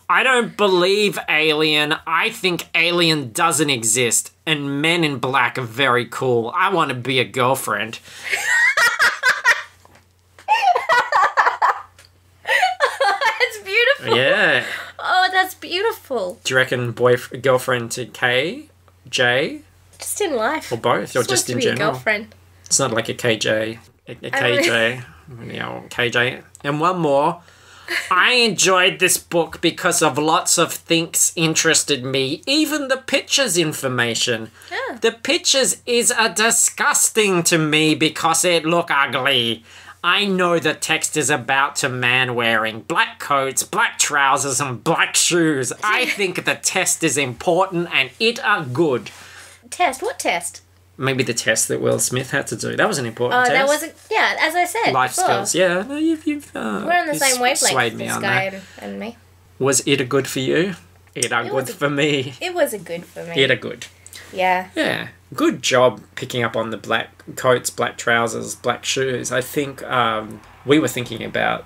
I don't believe Alien. I think Alien doesn't exist. And Men in Black are very cool. I want to be a girlfriend. That's beautiful. Yeah. Oh, that's beautiful. Do you reckon girlfriend to K, J, Just in life. or both, or Supposed just to in be general? A girlfriend. It's not like a KJ. A KJ. KJ. And one more. I enjoyed this book because of lots of things interested me, even the pictures information. Yeah. The pictures is a disgusting to me because it look ugly. I know the text is about a man wearing black coats, black trousers, and black shoes. I think the test is important and it are good. Test? What test? Maybe the test that Will Smith had to do. That was an important test. That wasn't... Yeah, as I said Life before. skills. Yeah, no, you've We're on the same wavelength, swayed me this on guy that. and me. Was it a good for you? It are It good was a- for me. It was a good for me. It are good. Yeah. Yeah. Good job picking up on the black coats, black trousers, black shoes. I think we were thinking about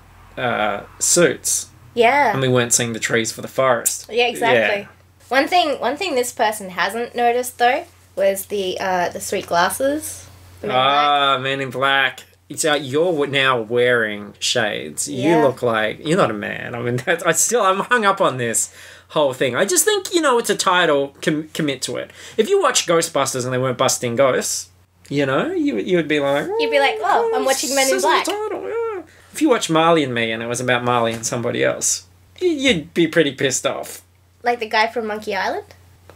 suits Yeah. and we weren't seeing the trees for the forest. Yeah, exactly. Yeah. One thing this person hasn't noticed though was the sweet glasses. The Men in Black. Men in Black. So you're now wearing shades. You Yeah. look like you're not a man. I mean, I'm hung up on this whole thing. I just think it's a title. Commit to it. If you watch Ghostbusters and they weren't busting ghosts, you would be like, You'd be like, oh, I'm watching Men in this is the Black. title, yeah. If you watch Marley and Me and it was about Marley and somebody else, you'd be pretty pissed off. Like the guy from Monkey Island?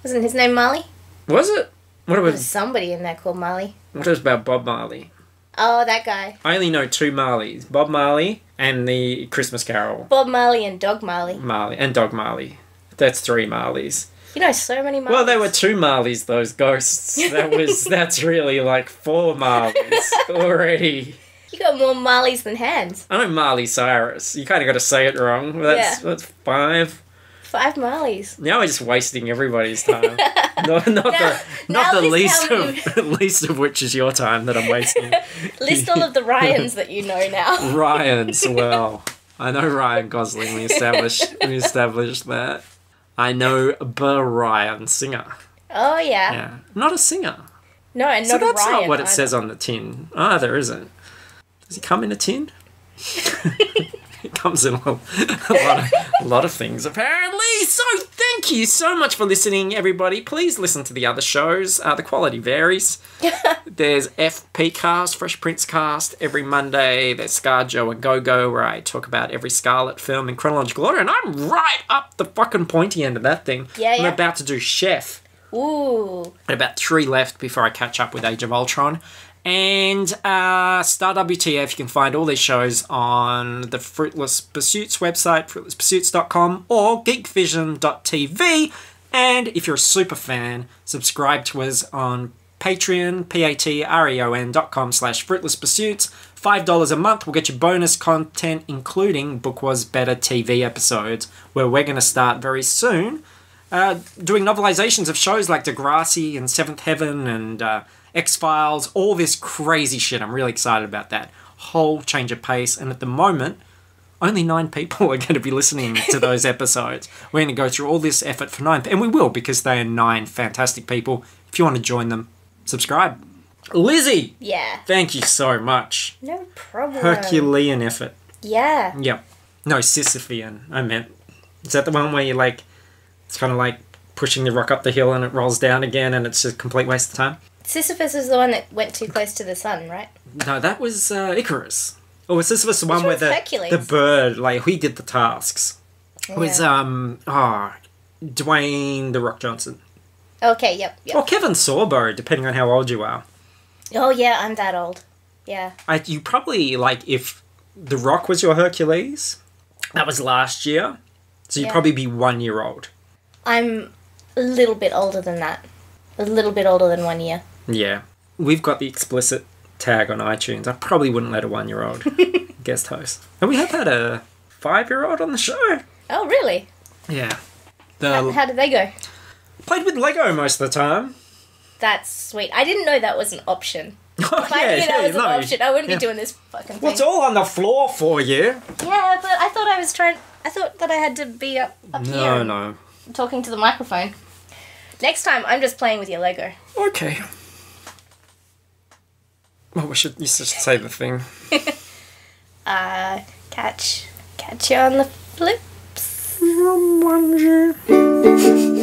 Wasn't his name Marley? Was it? What There was was somebody in there called Marley. what was about Bob Marley? Oh, that guy. I only know two Marleys: Bob Marley and the Christmas Carol. Bob Marley and Dog Marley. Marley and Dog Marley. That's three Marleys. You know so many Marleys. Well, there were two Marleys, those ghosts. That's really like four Marleys already. You got more Marleys than hands. I know Marley Cyrus. You kind of got to say it wrong. That's five. 5 Marleys. Now we're just wasting everybody's time. not now the list least of which is your time that I'm wasting. List all of the Ryans that you know now. Ryan's, well, I know Ryan Gosling. We established that. I know Ryan singer. Oh, yeah. Yeah, not a singer. No, and So not a that's Ryan not what it either. says on the tin. Ah, there isn't. Does he come in a tin? It comes in a lot of things, apparently. So thank you so much for listening, everybody. Please listen to the other shows. The quality varies. There's FP Cast, Fresh Prince Cast, every Monday. There's Scar Joe a Go-Go, where I talk about every Scarlet film in chronological order. And I'm right up the fucking pointy end of that thing. Yeah, I'm yeah. about to do Chef. Ooh. About 3 left before I catch up with Age of Ultron. And Star WTF, you can find all these shows on the Fruitless Pursuits website, fruitlesspursuits.com or geekvision.tv. And if you're a super fan, subscribe to us on Patreon, patreon.com/fruitlesspursuits. $5 a month will get you bonus content, including Book Was Better TV episodes, where we're going to start very soon doing novelizations of shows like Degrassi and Seventh Heaven and X-Files, all this crazy shit. I'm really excited about that. Whole change of pace. And at the moment, only 9 people are going to be listening to those episodes. We're going to go through all this effort for 9. And we will, because they are 9 fantastic people. If you want to join them, subscribe. Lizzy! Yeah. Thank you so much. No problem. Herculean effort. Yeah. Yep. No, Sisyphean, I meant. Is that the one where you it's kind of like pushing the rock up the hill and it rolls down again and it's a complete waste of time? Sisyphus is the one that went too close to the sun, right? No, that was Icarus. Or was Sisyphus the one where one's Hercules? the bird, he did the tasks? It was, Dwayne The Rock Johnson. Okay, yep. Or Kevin Sorbo, depending on how old you are. Oh, yeah, I'm that old. Yeah. You probably, if The Rock was your Hercules, that was last year, so you'd Yeah. probably be 1 year old. I'm a little bit older than that. A little bit older than 1 year. Yeah. We've got the explicit tag on iTunes. I probably wouldn't let a 1 year old guest host. And we have had a 5-year-old on the show. Oh, really? Yeah. How did they go? Played with Lego most of the time. That's sweet. I didn't know that was an option. Oh, If I knew that was an option, I wouldn't be doing this fucking thing. What's all on the floor for you? Yeah, but I thought that I had to be up here. No. Talking to the microphone. Next time, I'm just playing with your Lego. Okay. Well, you should say the thing. Catch you on the flips. Jumanji.